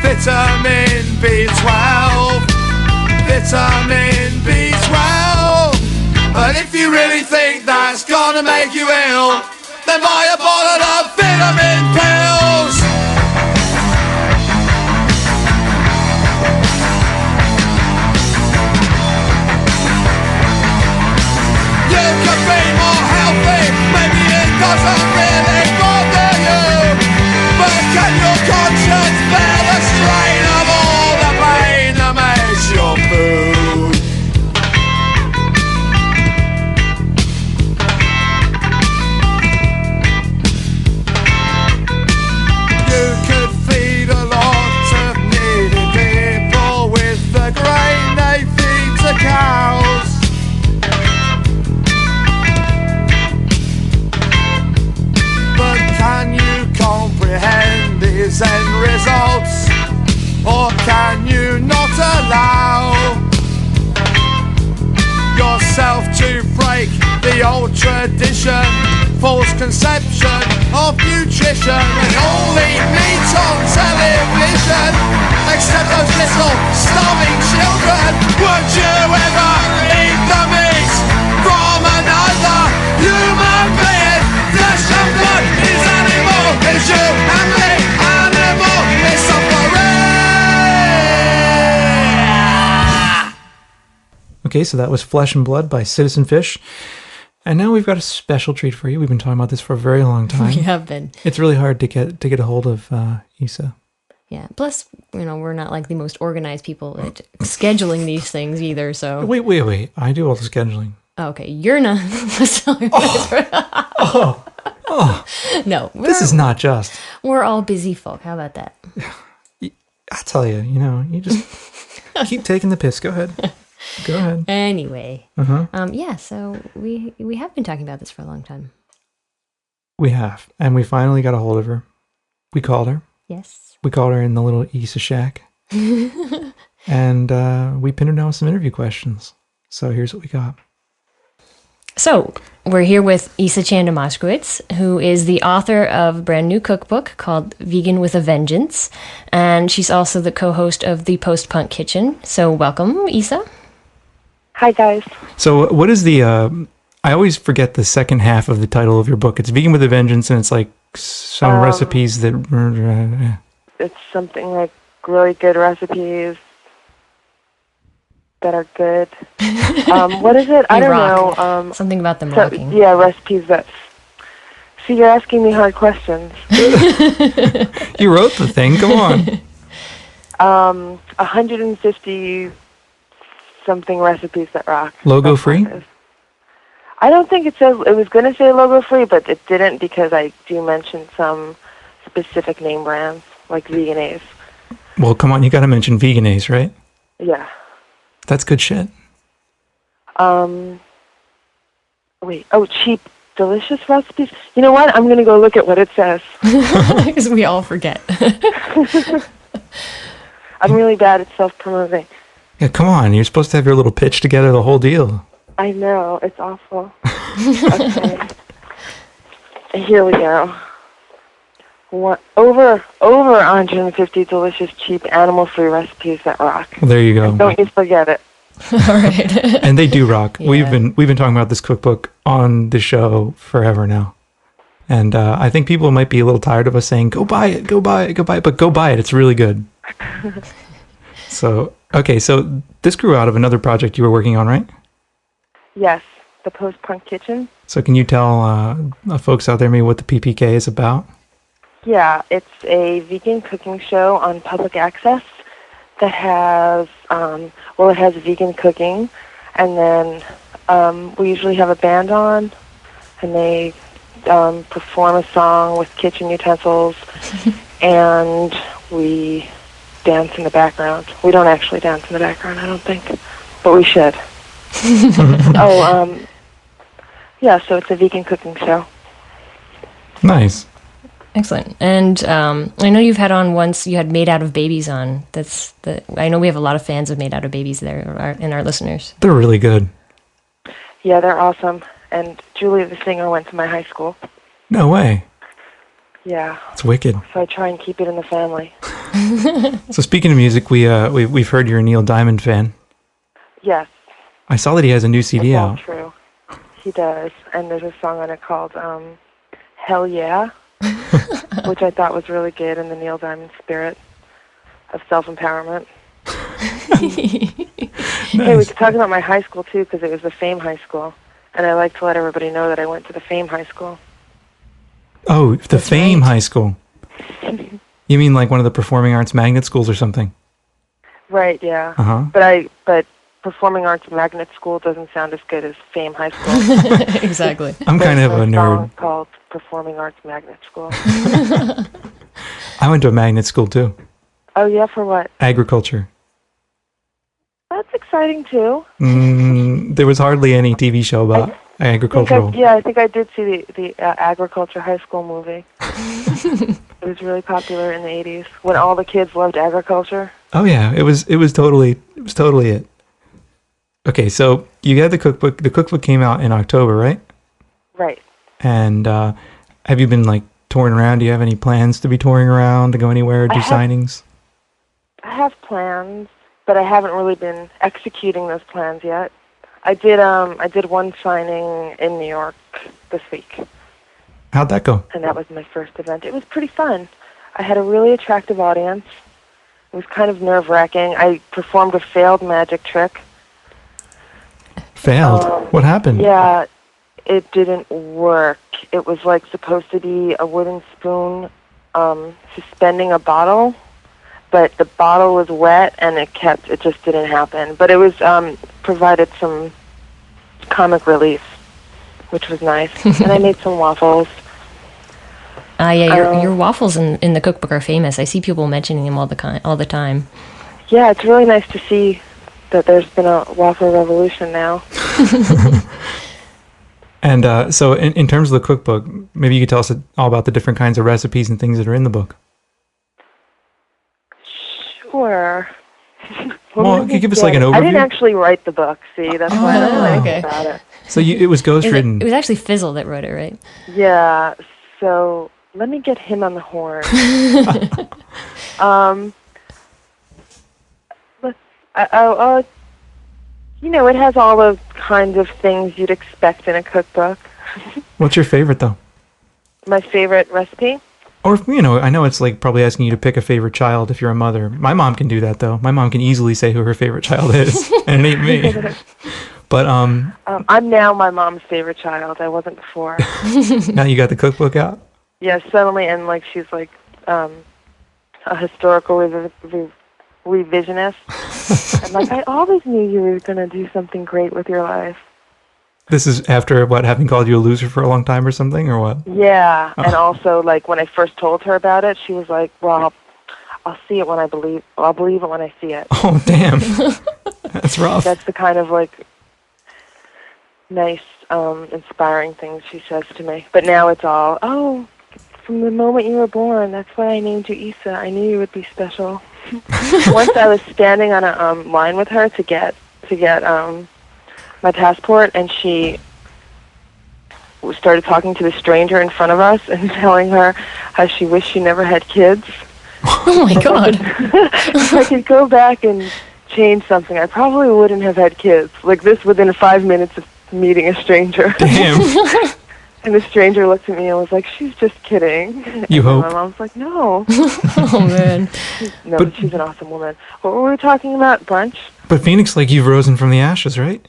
vitamin B12, vitamin B12. But if you really think that's gonna make you ill, then buy a bottle of vitamin pills. You could be more healthy, maybe it doesn't really bother you, but can your conscience bear the strain of all the pain that makes your food? You could feed a lot of needy people with the grain they feed to cows. But can you comprehend these end results? Or can you not allow yourself to break the old tradition, false conception of nutrition, and all eat meat on television, except those little starving children? Would you ever eat the meat from another human being? Flesh and blood is animal, is you and me, animal is suffering. Okay, so that was Flesh and Blood by Citizen Fish. And now we've got a special treat for you. We've been talking about this for a very long time. We have been. It's really hard to get a hold of Isa. Yeah. Plus, we're not like the most organized people at scheduling these things either. So Wait. I do all the scheduling. Oh, okay, you're not. No, this is not just. We're all busy folk. How about that? I tell you, you just keep taking the piss. Go ahead. Go ahead. Anyway, yeah. So we have been talking about this for a long time. We have, and we finally got a hold of her. We called her. Yes. We called her in the little Isa shack, and we pinned her down with some interview questions. So here's what we got. So we're here with Isa Chandra Moskowitz, who is the author of a brand new cookbook called Vegan with a Vengeance, and she's also the co-host of the Post-Punk Kitchen. So welcome, Isa. Hi, guys. So what is the... I always forget the second half of the title of your book. It's Vegan with a Vengeance, and it's like some recipes that... It's something like really good recipes that are good. What is it? I don't know. Something about them rocking. Yeah, recipes that... See, you're asking me hard questions. You wrote the thing. Come on. 150 something recipes that rock. Logo free? I don't think it says, it was going to say logo free, but it didn't because I do mention some specific name brands, like Veganase. Well, come on, you got to mention Veganase, right? Yeah. That's good shit. Cheap, delicious recipes. You know what? I'm going to go look at what it says. Because we all forget. I'm really bad at self-promoting. Yeah, come on. You're supposed to have your little pitch together, the whole deal. I know. It's awful. Okay. Here we go. Over 150 delicious, cheap, animal-free recipes that rock. Well, there you go. And don't you forget it. All right. And they do rock. Yeah. We've been talking about this cookbook on the show forever now. And I think people might be a little tired of us saying, go buy it, go buy it, go buy it. But go buy it. It's really good. So this grew out of another project you were working on, right? Yes, the Post-Punk Kitchen. So can you tell folks out there maybe what the PPK is about? Yeah, it's a vegan cooking show on public access that has, it has vegan cooking, and then we usually have a band on, and they perform a song with kitchen utensils, and we dance in the background. We don't actually dance in the background, I don't think, but we should. So it's a vegan cooking show. Nice. Excellent. And I know you've had on once, you had Made Out of Babies on. I know we have a lot of fans of Made Out of Babies there in our listeners. They're really good. Yeah, they're awesome. And Julie, the singer, went to my high school. No way. Yeah. It's wicked. So I try and keep it in the family. So speaking of music, we've heard you're a Neil Diamond fan. Yes. I saw that he has a new CD That's all out. true. He does. And there's a song on it called Hell Yeah, which I thought was really good in the Neil Diamond spirit of self-empowerment. Nice. Hey, we could talk about my high school, too, because it was the Fame High School. And I like to let everybody know that I went to the Fame High School. Oh, the Fame High School. You mean like one of the performing arts magnet schools or something? Right, yeah. Uh-huh. But Performing Arts Magnet School doesn't sound as good as Fame High School. Exactly. I'm kind of a There's nerd. song called Performing Arts Magnet School. I went to a magnet school too. Oh, yeah, for what? Agriculture. That's exciting, too. There was hardly any TV show about agricultural. I think I did see the Agriculture High School movie. It was really popular in the 80s when all the kids loved agriculture. Oh yeah, it was totally it. Okay, so you got the cookbook. The cookbook came out in October, right? Right. And have you been like touring around? Do you have any plans to be touring around, to go anywhere, do signings? I have plans, but I haven't really been executing those plans yet. I did one signing in New York this week. How'd that go? And that was my first event. It was pretty fun. I had a really attractive audience. It was kind of nerve-wracking. I performed a failed magic trick. Failed? What happened? Yeah, it didn't work. It was like supposed to be a wooden spoon suspending a bottle, but the bottle was wet and it just didn't happen. But it was provided some comic relief, which was nice. And I made some waffles. Your waffles in the cookbook are famous. I see people mentioning them all the time. Yeah, it's really nice to see that there's been a waffle revolution now. And so in terms of the cookbook, maybe you could tell us all about the different kinds of recipes and things that are in the book. Sure. Well, could you give us like an overview? I didn't actually write the book, see? That's why I don't know anything about it. So it was ghostwritten. It was actually Fizzle that wrote it, right? Yeah, so let me get him on the horn. It has all the kinds of things you'd expect in a cookbook. What's your favorite, though? My favorite recipe? Or, I know it's like probably asking you to pick a favorite child if you're a mother. My mom can do that, though. My mom can easily say who her favorite child is, and it ain't me. But I'm now my mom's favorite child. I wasn't before. Now you got the cookbook out? Yeah, suddenly, and like she's like a historical revisionist. And like, I always knew you were going to do something great with your life. This is after what, having called you a loser for a long time or something, or what? Yeah, Oh. and also, like, when I first told her about it, she was like, well, I'll see it when I'll believe it when I see it. Oh, damn. That's rough. That's the kind of, like, nice, inspiring things she says to me. But now it's all, oh, from the moment you were born, that's why I named you Isa. I knew you would be special. Once I was standing on a line with her to get my passport, and she started talking to the stranger in front of us and telling her how she wished she never had kids. Oh my God. If I could go back and change something, I probably wouldn't have had kids. Like this within 5 minutes of meeting a stranger. Damn. And the stranger looked at me and was like, she's just kidding. You and hope. My mom's like, no. Oh, man. No, but she's an awesome woman. What were we talking about? Brunch? But Phoenix, like, you've risen from the ashes, right?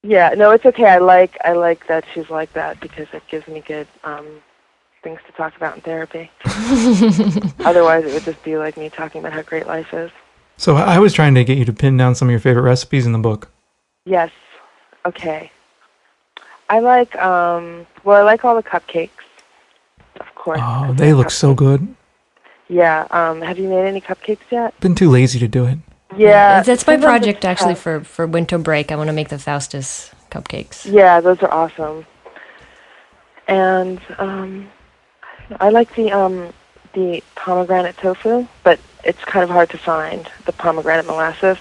Yeah, no, it's okay. I like that she's like that because it gives me good things to talk about in therapy. Otherwise, it would just be like me talking about how great life is. So I was trying to get you to pin down some of your favorite recipes in the book. Yes. Okay. I like I like all the cupcakes. Of course. Oh, they look so good. Yeah. Have you made any cupcakes yet? Been too lazy to do it. Yeah. That's my sometimes project it's actually tough. for winter break. I want to make the Faustus cupcakes. Yeah, those are awesome. And I like the pomegranate tofu, but it's kind of hard to find, the pomegranate molasses.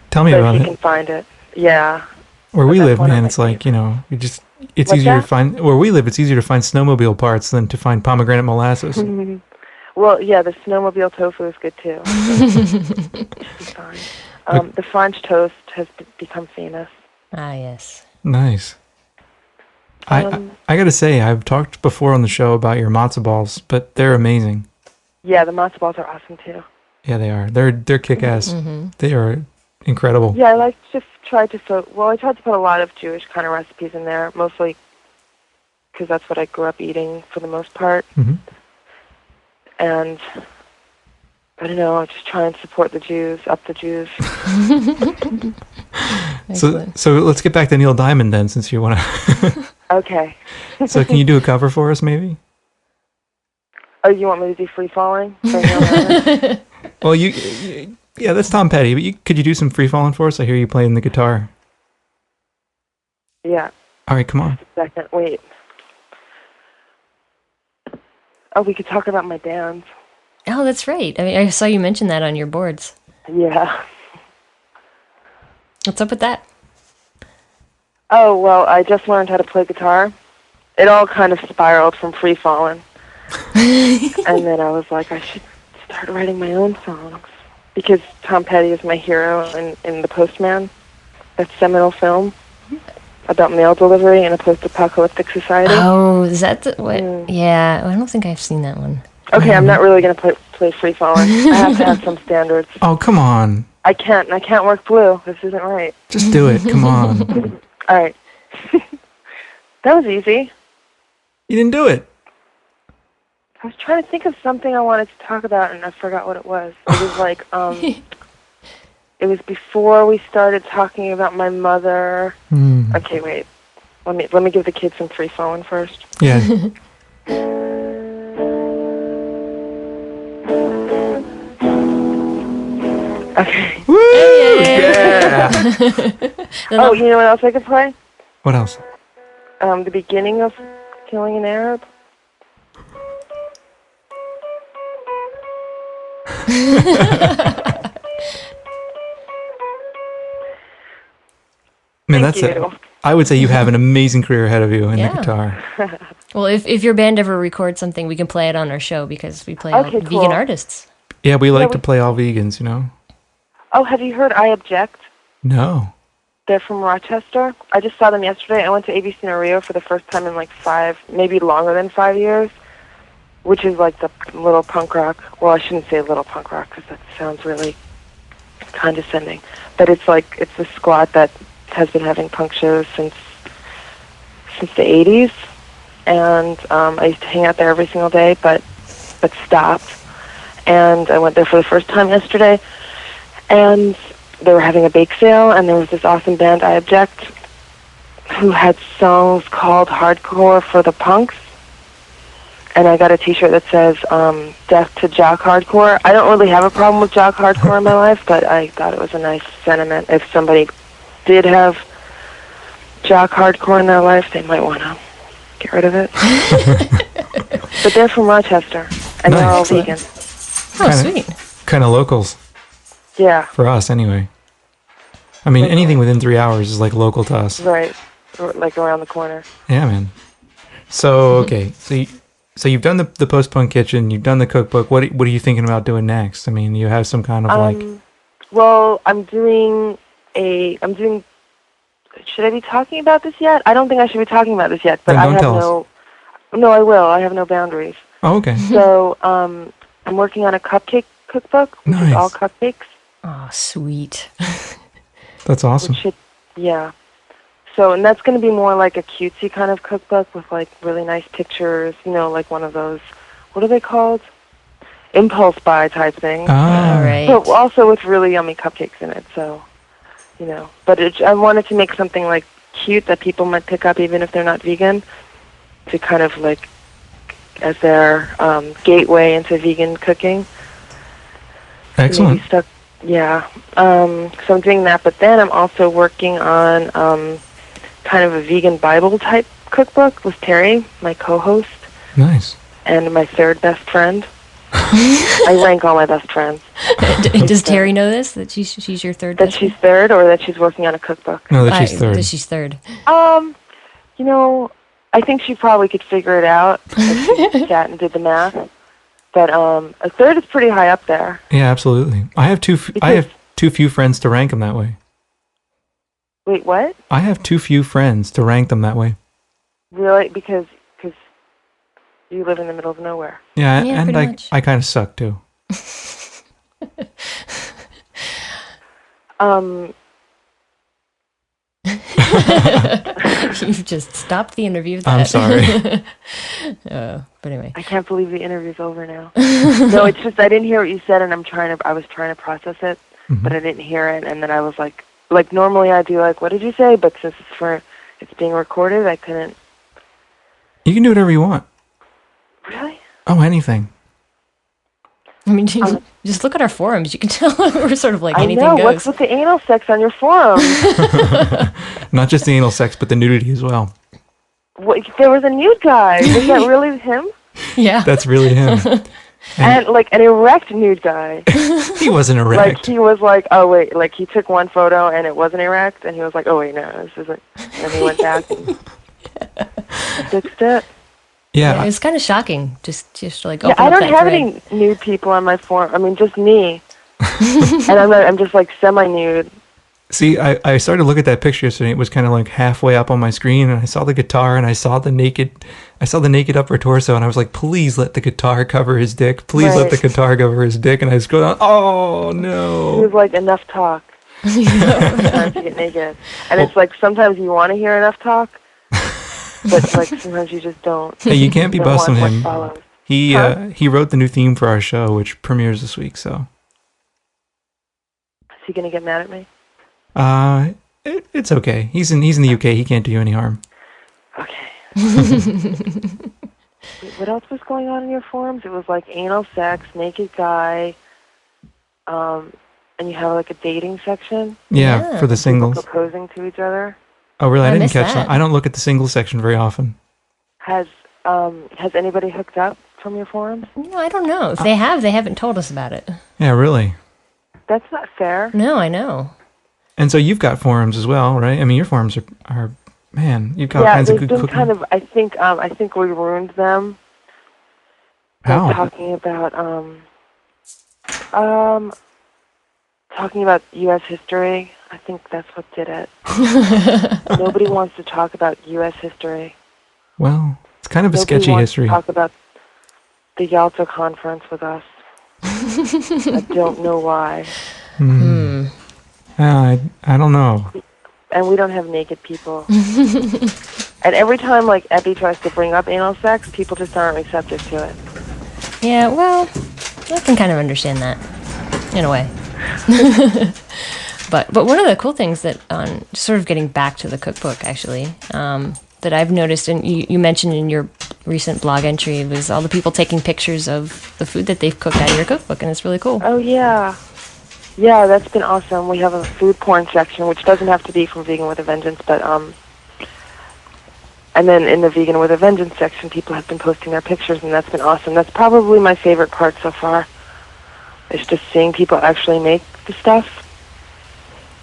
Tell me but about if it. you can find it. Yeah. Where we That's live, one of man, my it's like, you know, it's What's easier that? to find, where we live, it's easier to find snowmobile parts than to find pomegranate molasses. Well, yeah, the snowmobile tofu is good too. It's fine. The French toast has become famous. Ah, yes. Nice. I gotta say, I've talked before on the show about your matzo balls, but they're amazing. Yeah, the matzo balls are awesome too. Yeah, they are. They're kick-ass. Mm-hmm. They are incredible. Yeah, I like to try to put a lot of Jewish kind of recipes in there, mostly because that's what I grew up eating for the most part. Mm-hmm. And I don't know, just try and support the Jews, up the Jews. So let's get back to Neil Diamond then, since you want to. Okay. So can you do a cover for us, maybe? Oh, you want me to do Free Falling? Well, yeah, that's Tom Petty, but could you do some Free Falling for us? I hear you playing the guitar. Yeah. All right, come on. Second, wait. Oh, we could talk about my bands. Oh, that's right. I mean, I saw you mention that on your boards. Yeah. What's up with that? Oh, well, I just learned how to play guitar. It all kind of spiraled from Free Falling. And then I was like, I should start writing my own songs. Because Tom Petty is my hero in The Postman, that seminal film about mail delivery in a post-apocalyptic society. Oh, is that what? Yeah, I don't think I've seen that one. Okay, I'm not really going to play Free Falling. I have to have some standards. Oh, come on. I can't work blue. This isn't right. Just do it. Come on. All right. That was easy. You didn't do it. I was trying to think of something I wanted to talk about, and I forgot what it was. It was like, it was before we started talking about my mother. Okay, wait. Let me give the kids some Free Falling first. Yeah. Okay. Woo! Yeah. Oh, you know what else I could play? What else? The beginning of Killing an Arab. Man, Thank you. I would say you have an amazing career ahead of you in the guitar. Well, if your band ever records something, we can play it on our show because we play all Okay, vegan cool. artists. Yeah, we like to play all vegans, you know? Oh, have you heard I Object? No. They're from Rochester. I just saw them yesterday. I went to ABC in Rio for the first time in like 5, maybe longer than 5 years, which is like the little punk rock. Well, I shouldn't say little punk rock because that sounds really condescending. But it's the squad that has been having punk shows since the 80s. And I used to hang out there every single day, but stopped. And I went there for the first time yesterday. And they were having a bake sale, and there was this awesome band, I Object, who had songs called Hardcore for the Punks. And I got a T-shirt that says, Death to Jock Hardcore. I don't really have a problem with Jock Hardcore in my life, but I thought it was a nice sentiment. If somebody did have Jock Hardcore in their life, they might want to get rid of it. But they're from Rochester, and they're all vegan. Sweet. Kind of locals. Yeah. For us, anyway. I mean, anything within 3 hours is like local to us. Right. Like around the corner. Yeah, man. So, okay. So you've done the post-punk kitchen, you've done the cookbook. What are you thinking about doing next? I mean, you have some kind of Well, I'm doing. Should I be talking about this yet? I don't think I should be talking about this yet, but then I don't have tell no. No, I will. I have no boundaries. Oh, okay. So, I'm working on a cupcake cookbook, which is all cupcakes. Oh, sweet. That's awesome. Yeah. So, and that's going to be more like a cutesy kind of cookbook with like really nice pictures, like one of those, what are they called? Impulse buy type things. Ah. Right. But also with really yummy cupcakes in it, so, But I wanted to make something like cute that people might pick up even if they're not vegan, to kind of like as their gateway into vegan cooking. Excellent. Yeah. So I'm doing that, but then I'm also working on kind of a vegan Bible type cookbook with Terry, my co-host. Nice. And my third best friend. I rank all my best friends. Does Terry know this? That she's your third? That she's third, or that she's working on a cookbook? No, that she's third. That she's third. I think she probably could figure it out if she sat and did the math. But a third is pretty high up there. Yeah, absolutely. I have too few friends to rank them that way. Wait, what? I have too few friends to rank them that way. Really? Because you live in the middle of nowhere. Yeah, and I kind of suck too. You've just stopped the interview with that. I'm sorry. But anyway. I can't believe the interview's over now. No, it's just I didn't hear what you said, and I was trying to process it, but I didn't hear it, and then I was like normally I'd be like, what did you say? But since it's being recorded, I couldn't. You can do whatever you want. Really? Oh, anything. I mean, just look at our forums. You can tell we're sort of like anything goes. What's with the anal sex on your forum? Not just the anal sex, but the nudity as well. What, there was a nude guy. Was that really him? Yeah. That's really him. And like an erect nude guy. He wasn't erect. Like he was like, oh wait, like he took one photo and it wasn't erect, and he was like, oh wait, no, this isn't. And he went back and fixed it. Yeah, it's kind of shocking. Just like I don't have any nude people on my forum. I mean, just me. And I'm just like semi-nude. See, I started to look at that picture yesterday. It was kind of like halfway up on my screen, and I saw the guitar, and I saw the naked upper torso, and I was like, please let the guitar cover his dick. Please let the guitar cover his dick. And I just go down, oh no. It was like enough talk. Sometimes you get naked. And it's like sometimes you want to hear enough talk, but like sometimes you just don't. Hey, you can't be busting him. He wrote the new theme for our show, which premieres this week, so. Is he going to get mad at me? It's okay. He's in the UK. He can't do you any harm. Okay. Wait, what else was going on in your forums? It was like anal sex, naked guy, and you have like a dating section. Yeah, for the singles. People proposing to each other. Oh, really? I didn't catch that. I don't look at the singles section very often. Has anybody hooked up from your forums? No, I don't know. If they have, they haven't told us about it. Yeah, really. That's not fair. No, I know. And so you've got forums as well, right? I mean, your forums are man, you've got all kinds of good cooking. Kind of. I think we ruined them. How? Talking about U.S. history. I think that's what did it. Nobody wants to talk about U.S. history. Well, it's kind of a sketchy history. Nobody wants to talk about the Yalta Conference with us. I don't know why. I don't know. And we don't have naked people. And every time, like, Epi tries to bring up anal sex, people just aren't receptive to it. Yeah, well, I can kind of understand that, in a way. But one of the cool things that, sort of getting back to the cookbook, actually, that I've noticed, and you mentioned in your recent blog entry, was all the people taking pictures of the food that they've cooked out of your cookbook, and it's really cool. Oh, yeah. Yeah, that's been awesome. We have a food porn section, which doesn't have to be from Vegan with a Vengeance, but, and then in the Vegan with a Vengeance section, people have been posting their pictures, and that's been awesome. That's probably my favorite part so far, is just seeing people actually make the stuff.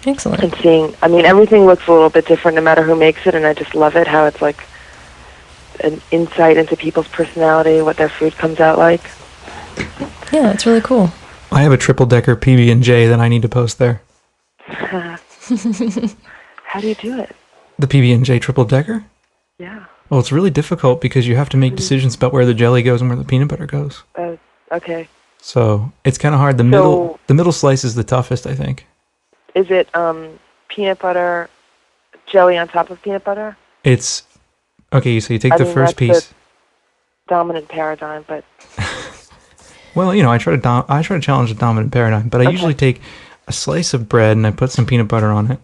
Excellent. And seeing, I mean, everything looks a little bit different no matter who makes it, and I just love it, how it's like an insight into people's personality, what their food comes out like. Yeah, it's really cool. I have a triple-decker PB&J that I need to post there. How do you do it? The PB&J triple-decker? Yeah. Well, it's really difficult because you have to make decisions about where the jelly goes and where the peanut butter goes. Okay. So it's kind of hard. The middle slice is the toughest, I think. Is it peanut butter, jelly on top of peanut butter? It's okay. So you take the first piece. The dominant paradigm, but well, you know, I try to challenge the dominant paradigm, but I usually take a slice of bread and I put some peanut butter on it,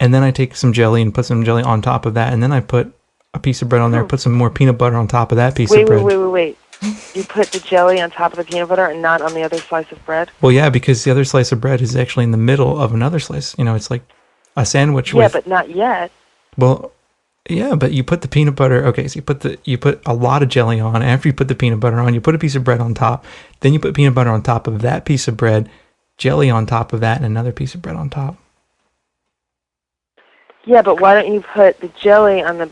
and then I take some jelly and put some jelly on top of that, and then I put a piece of bread on there, put some more peanut butter on top of that piece of bread. Wait. You put the jelly on top of the peanut butter and not on the other slice of bread? Well, yeah, because the other slice of bread is actually in the middle of another slice. You know, it's like a sandwich with... Yeah, but not yet. Well, yeah, but you put the peanut butter... Okay, so you put a lot of jelly on. After you put the peanut butter on, you put a piece of bread on top. Then you put peanut butter on top of that piece of bread, jelly on top of that, and another piece of bread on top. Yeah, but why don't you put the jelly on the...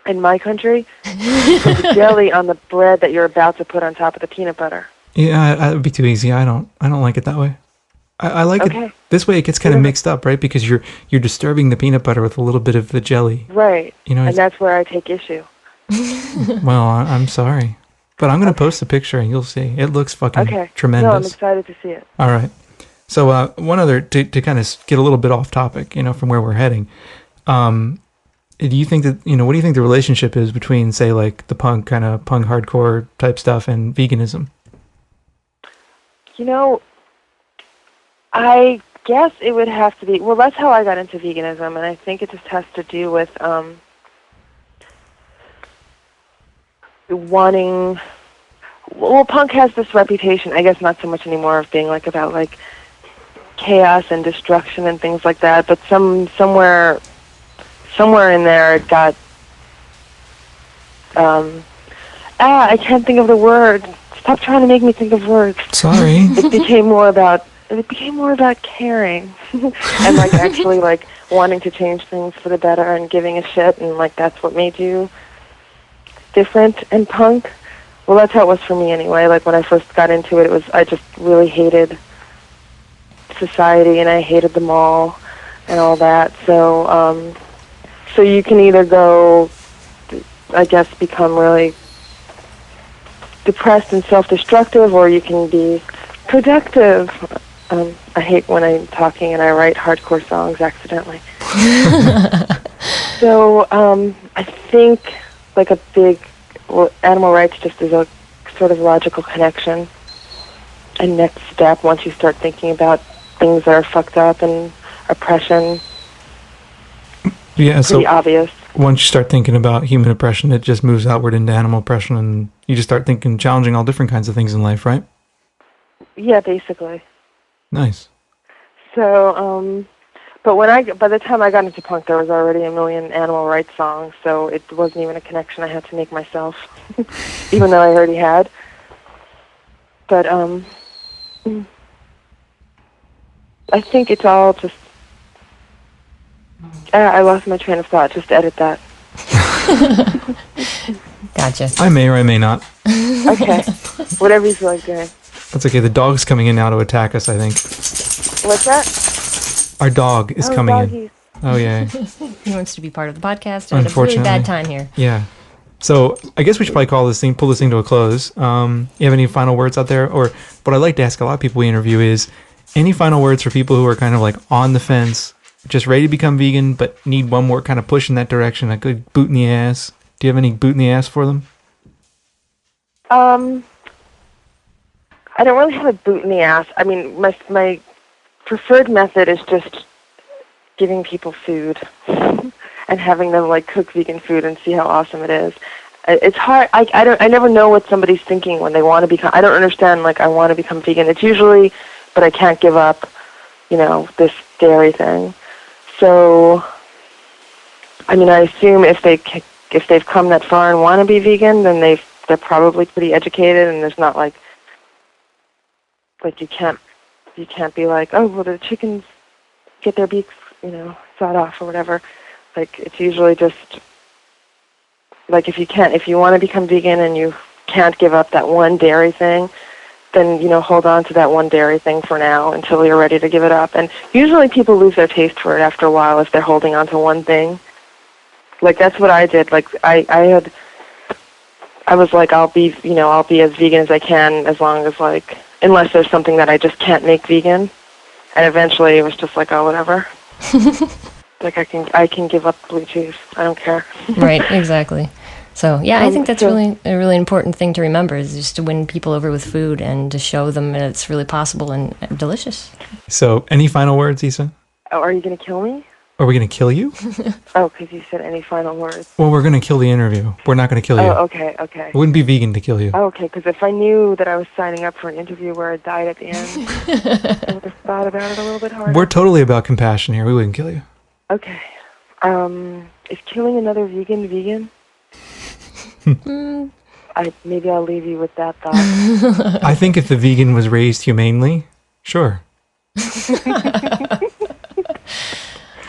in my country, you put the jelly on the bread that you're about to put on top of the peanut butter. Yeah, that would be too easy. I don't like it that way. I like it this way. It gets kind of mixed up, right? Because you're disturbing the peanut butter with a little bit of the jelly. Right. You know, and that's where I take issue. Well, I'm sorry, but I'm going to post a picture and you'll see. It looks fucking tremendous. No, I'm excited to see it. All right. So one other to kind of get a little bit off topic, you know, from where we're heading. Do you think that, you know, what do you think the relationship is between, say, like the punk hardcore type stuff and veganism? You know, I guess it would have to be, well, that's how I got into veganism, and I think it just has to do with wanting, well, punk has this reputation, I guess not so much anymore, of being like about like chaos and destruction and things like that, but somewhere in there it got, I can't think of the word. Stop trying to make me think of words. Sorry. It became more about caring and like actually like wanting to change things for the better and giving a shit, and like that's what made you different and punk. Well, that's how it was for me anyway. Like when I first got into it, I just really hated society and I hated them all and all that. So you can either go, I guess, become really depressed and self-destructive, or you can be productive. I hate when I'm talking and I write hardcore songs accidentally. So I think like animal rights just is a sort of logical connection. And next step, once you start thinking about things that are fucked up and oppression, yeah, so pretty obvious. Once you start thinking about human oppression, it just moves outward into animal oppression, and you just start challenging all different kinds of things in life, right? Yeah, basically. Nice. So, but by the time I got into punk, there was already a million animal rights songs, so it wasn't even a connection I had to make myself, even though I already had. But I think it's all just. I lost my train of thought. Just edit that. Gotcha. I may or I may not. Okay. Whatever you feel like doing. That's okay. The dog's coming in now to attack us, I think. What's that? Our dog is coming in. Oh, yeah. He wants to be part of the podcast. I had a really bad time here. Yeah. So I guess we should probably pull this thing to a close. You have any final words out there? Or what I like to ask a lot of people we interview is, any final words for people who are kind of like on the fence, just ready to become vegan, but need one more kind of push in that direction, a good boot in the ass? Do you have any boot in the ass for them? I don't really have a boot in the ass. I mean, my preferred method is just giving people food and having them like cook vegan food and see how awesome it is. It's hard. I never know what somebody's thinking when they want to become. I don't understand. Like, I want to become vegan. It's usually, but I can't give up, this dairy thing. So, I mean, I assume if they've come that far and want to be vegan, then they're probably pretty educated, and there's not like you can't be like, oh, well, the chickens get their beaks, sawed off or whatever. Like, it's usually just like if you want to become vegan and you can't give up that one dairy thing, then hold on to that one dairy thing for now until you're ready to give it up. And usually people lose their taste for it after a while if they're holding on to one thing. Like, that's what I did. Like, I was like, I'll be as vegan as I can as long as, like, unless there's something that I just can't make vegan. And eventually it was just like, oh, whatever. Like, I can give up blue cheese. I don't care. Right, exactly. So, yeah, I think that's really a really important thing to remember, is just to win people over with food and to show them that it's really possible and delicious. So, any final words, Isa? Oh, are you going to kill me? Are we going to kill you? Oh, because you said any final words. Well, we're going to kill the interview. We're not going to kill you. Oh, okay. It wouldn't be vegan to kill you. Oh, okay, because if I knew that I was signing up for an interview where I died at the end, I would have thought about it a little bit harder. We're totally about compassion here. We wouldn't kill you. Okay. Is killing another vegan? Maybe I'll leave you with that thought. I think if the vegan was raised humanely, sure.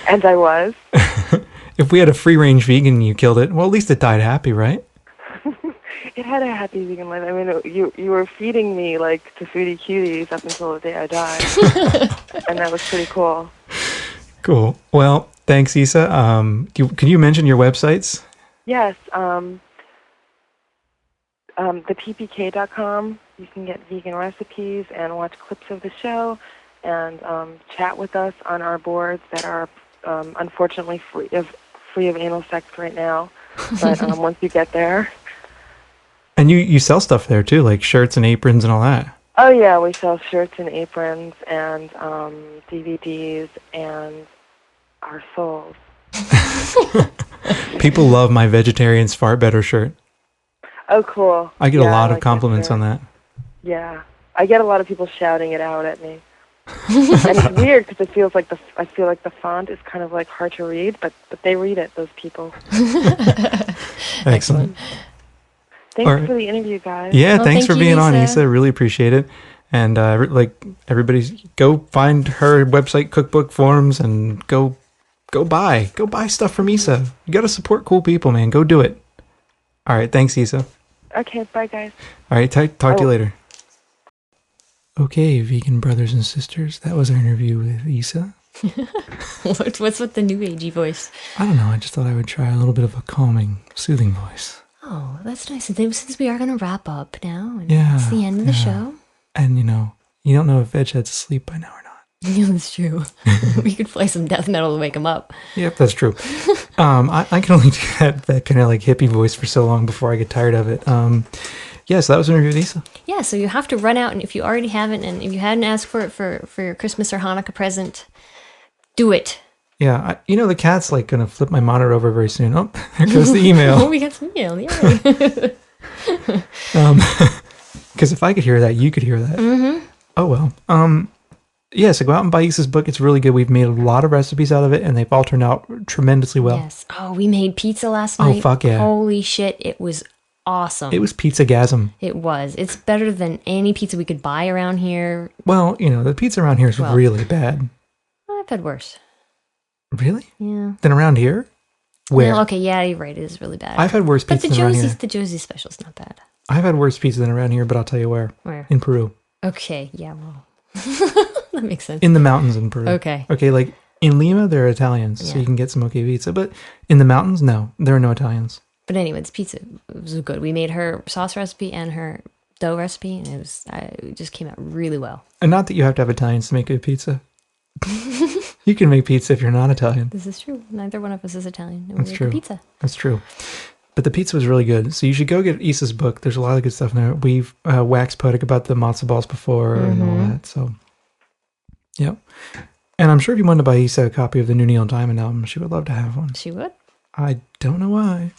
And I was. If we had a free-range vegan and you killed it, well, at least it died happy, right? It had a happy vegan life. I mean, you were feeding me, like, to foodie cuties up until the day I died. And that was pretty cool. Cool. Well, thanks, Isa. Can you mention your websites? Yes. ThePPK.com. You can get vegan recipes and watch clips of the show and chat with us on our boards that are unfortunately free of anal sex right now. But once you get there. And you sell stuff there too, like shirts and aprons and all that. Oh yeah, we sell shirts and aprons and DVDs and our souls. People love my Vegetarians Fart Better shirt. Oh, cool. I get a lot of compliments on that. Yeah. I get a lot of people shouting it out at me. And it's weird because I feel like the font is kind of like hard to read, but they read it, those people. Excellent. Thanks for the interview, guys. Yeah, thanks for being on, Isa. Really appreciate it. And everybody, go find her website, cookbook forums, and go buy stuff from Isa. You got to support cool people, man. Go do it. All right, thanks, Isa. Okay, bye, guys. All right, talk to you later. Okay, vegan brothers and sisters, that was our interview with Isa. What's with the new agey voice? I don't know. I just thought I would try a little bit of a calming, soothing voice. Oh, that's nice. Since we are going to wrap up now, and yeah, it's the end of the show. And you don't know if Veghead's asleep by now or not. Yeah, that's true. We could play some death metal to wake him up. Yep, that's true. I can only do that kind of like hippie voice for so long before I get tired of it. Yeah, so that was an interview with Isa. Yeah, so you have to run out, and if you already haven't, and if you hadn't asked for it for your Christmas or Hanukkah present, do it. Yeah, the cat's like going to flip my monitor over very soon. Oh, there goes the email. Oh, we got some email, yay. Because if I could hear that, you could hear that. Mm-hmm. Oh, well. Yeah, so go out and buy Isa's book. It's really good. We've made a lot of recipes out of it, and they've all turned out tremendously well. Yes. Oh, we made pizza last night. Oh, fuck yeah. Holy shit, it was awesome. It was pizza-gasm. It was. It's better than any pizza we could buy around here. Well, the pizza around here is really bad. I've had worse. Really? Yeah. Than around here? Where? Well, okay, yeah, you're right. It is really bad. I've had worse pizza than around here. But the Josie's special's not bad. I've had worse pizza than around here, but I'll tell you where. Where? In Peru. Okay, yeah, well. That makes sense. In the mountains in Peru. Okay. Okay, like in Lima, there are Italians, so you can get some okay pizza. But in the mountains, no, there are no Italians. But anyways, pizza was good. We made her sauce recipe and her dough recipe, and it just came out really well. And not that you have to have Italians to make good pizza. You can make pizza if you're not Italian. This is true. Neither one of us is Italian. That's true. Pizza. That's true. But the pizza was really good. So you should go get Isa's book. There's a lot of good stuff in there. We've waxed poetic about the matzo balls before and all that. So Yep. And I'm sure if you wanted to buy Isa a copy of the new Neil Diamond album, she would love to have one. She would? I don't know why,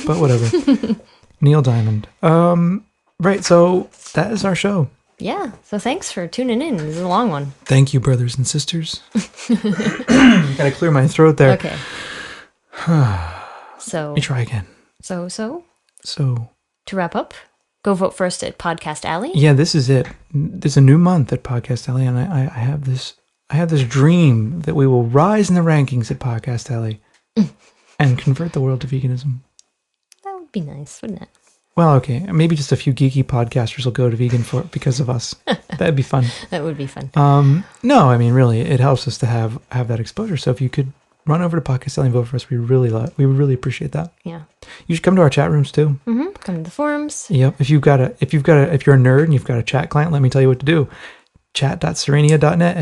but whatever. Neil Diamond. Right, so that is our show. Yeah, so thanks for tuning in. This is a long one. Thank you, brothers and sisters. Gotta clear my throat there. Okay. So. Let me try again. So. To wrap up, go vote first at Podcast Alley. Yeah, this is it. There's a new month at Podcast Alley, and I have this dream that we will rise in the rankings at Podcast Alley and convert the world to veganism. That would be nice, wouldn't it? Well, okay. Maybe just a few geeky podcasters will go to vegan because of us. That'd be fun. That would be fun. No, I mean, really, it helps us to have that exposure. So if you could run over to Podcast Alley and vote for us, we would really appreciate that. Yeah. You should come to our chat rooms too. Mm-hmm. Come to the forums. Yep. If you're a nerd and you've got a chat client, let me tell you what to do. Chat.serenia.net,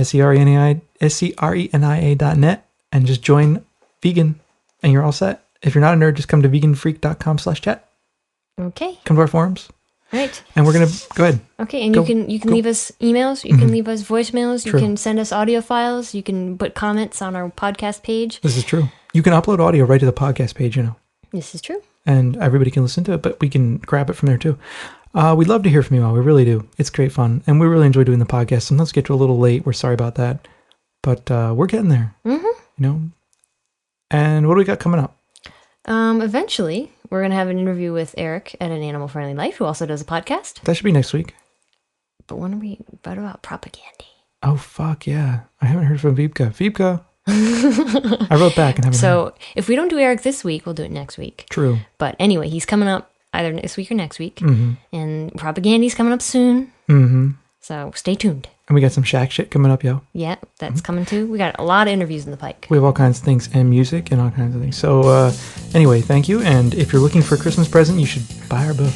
SERENIA.net, and just join vegan, and you're all set. If you're not a nerd, just come to veganfreak.com/chat. Okay. Come to our forums. Right. And we're gonna go ahead. Okay, and you can leave us emails, you can leave us voicemails, True. you can send us audio files, you can put comments on our podcast page. This is true. You can upload audio right to the podcast page, This is true. And everybody can listen to it, but we can grab it from there too. We'd love to hear from you all. We really do. It's great fun. And we really enjoy doing the podcast. Sometimes we get to a little late. We're sorry about that. But we're getting there. Mm-hmm. And what do we got coming up? Eventually, we're going to have an interview with Eric at An Animal Friendly Life, who also does a podcast. That should be next week. But what about propaganda? Oh, fuck, yeah. I haven't heard from Vipka. Vipka! I wrote back and haven't heard. If we don't do Eric this week, we'll do it next week. True. But anyway, he's coming up either this week or next week. Mm-hmm. And propaganda's coming up soon. Mm-hmm. So stay tuned. And we got some Shaq shit coming up, yo. Yeah, that's coming too. We got a lot of interviews in the pike. We have all kinds of things, and music, and all kinds of things. So, anyway, thank you. And if you're looking for a Christmas present, you should buy our book.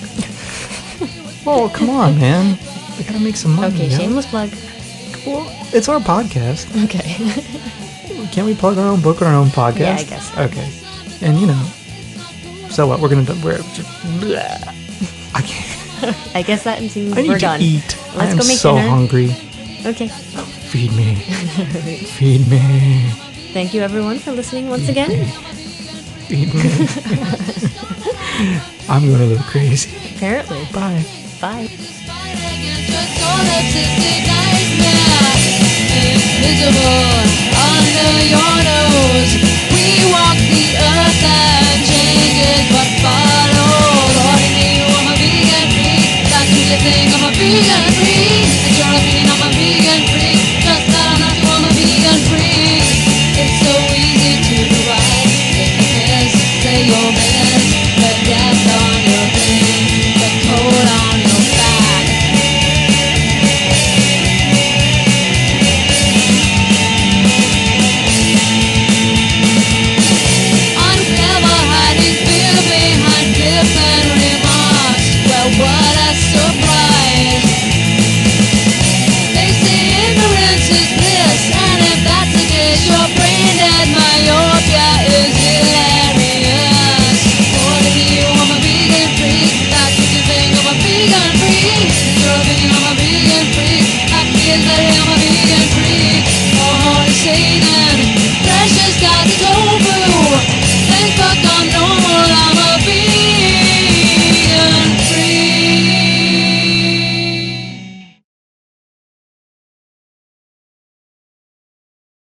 Well, come on, man. We gotta make some money. Okay, shameless plug. Well, it's our podcast. Okay. Can't we plug our own book on our own podcast? Yeah, I guess so. Okay. And, so what? We're gonna do... I can't... I guess that means I need we're to done. eat. Let's I'm go make so dinner. hungry. Okay. Feed me. Feed me. Thank you, everyone, for listening once again. Feed me. I'm going a little crazy. Apparently. Bye. Bye. Invisible under your nose. We walk the earth and changes but follow. Lord, in you, I'm a vegan freak. That's what you think, I'm a vegan freak. That's your opinion, I'm a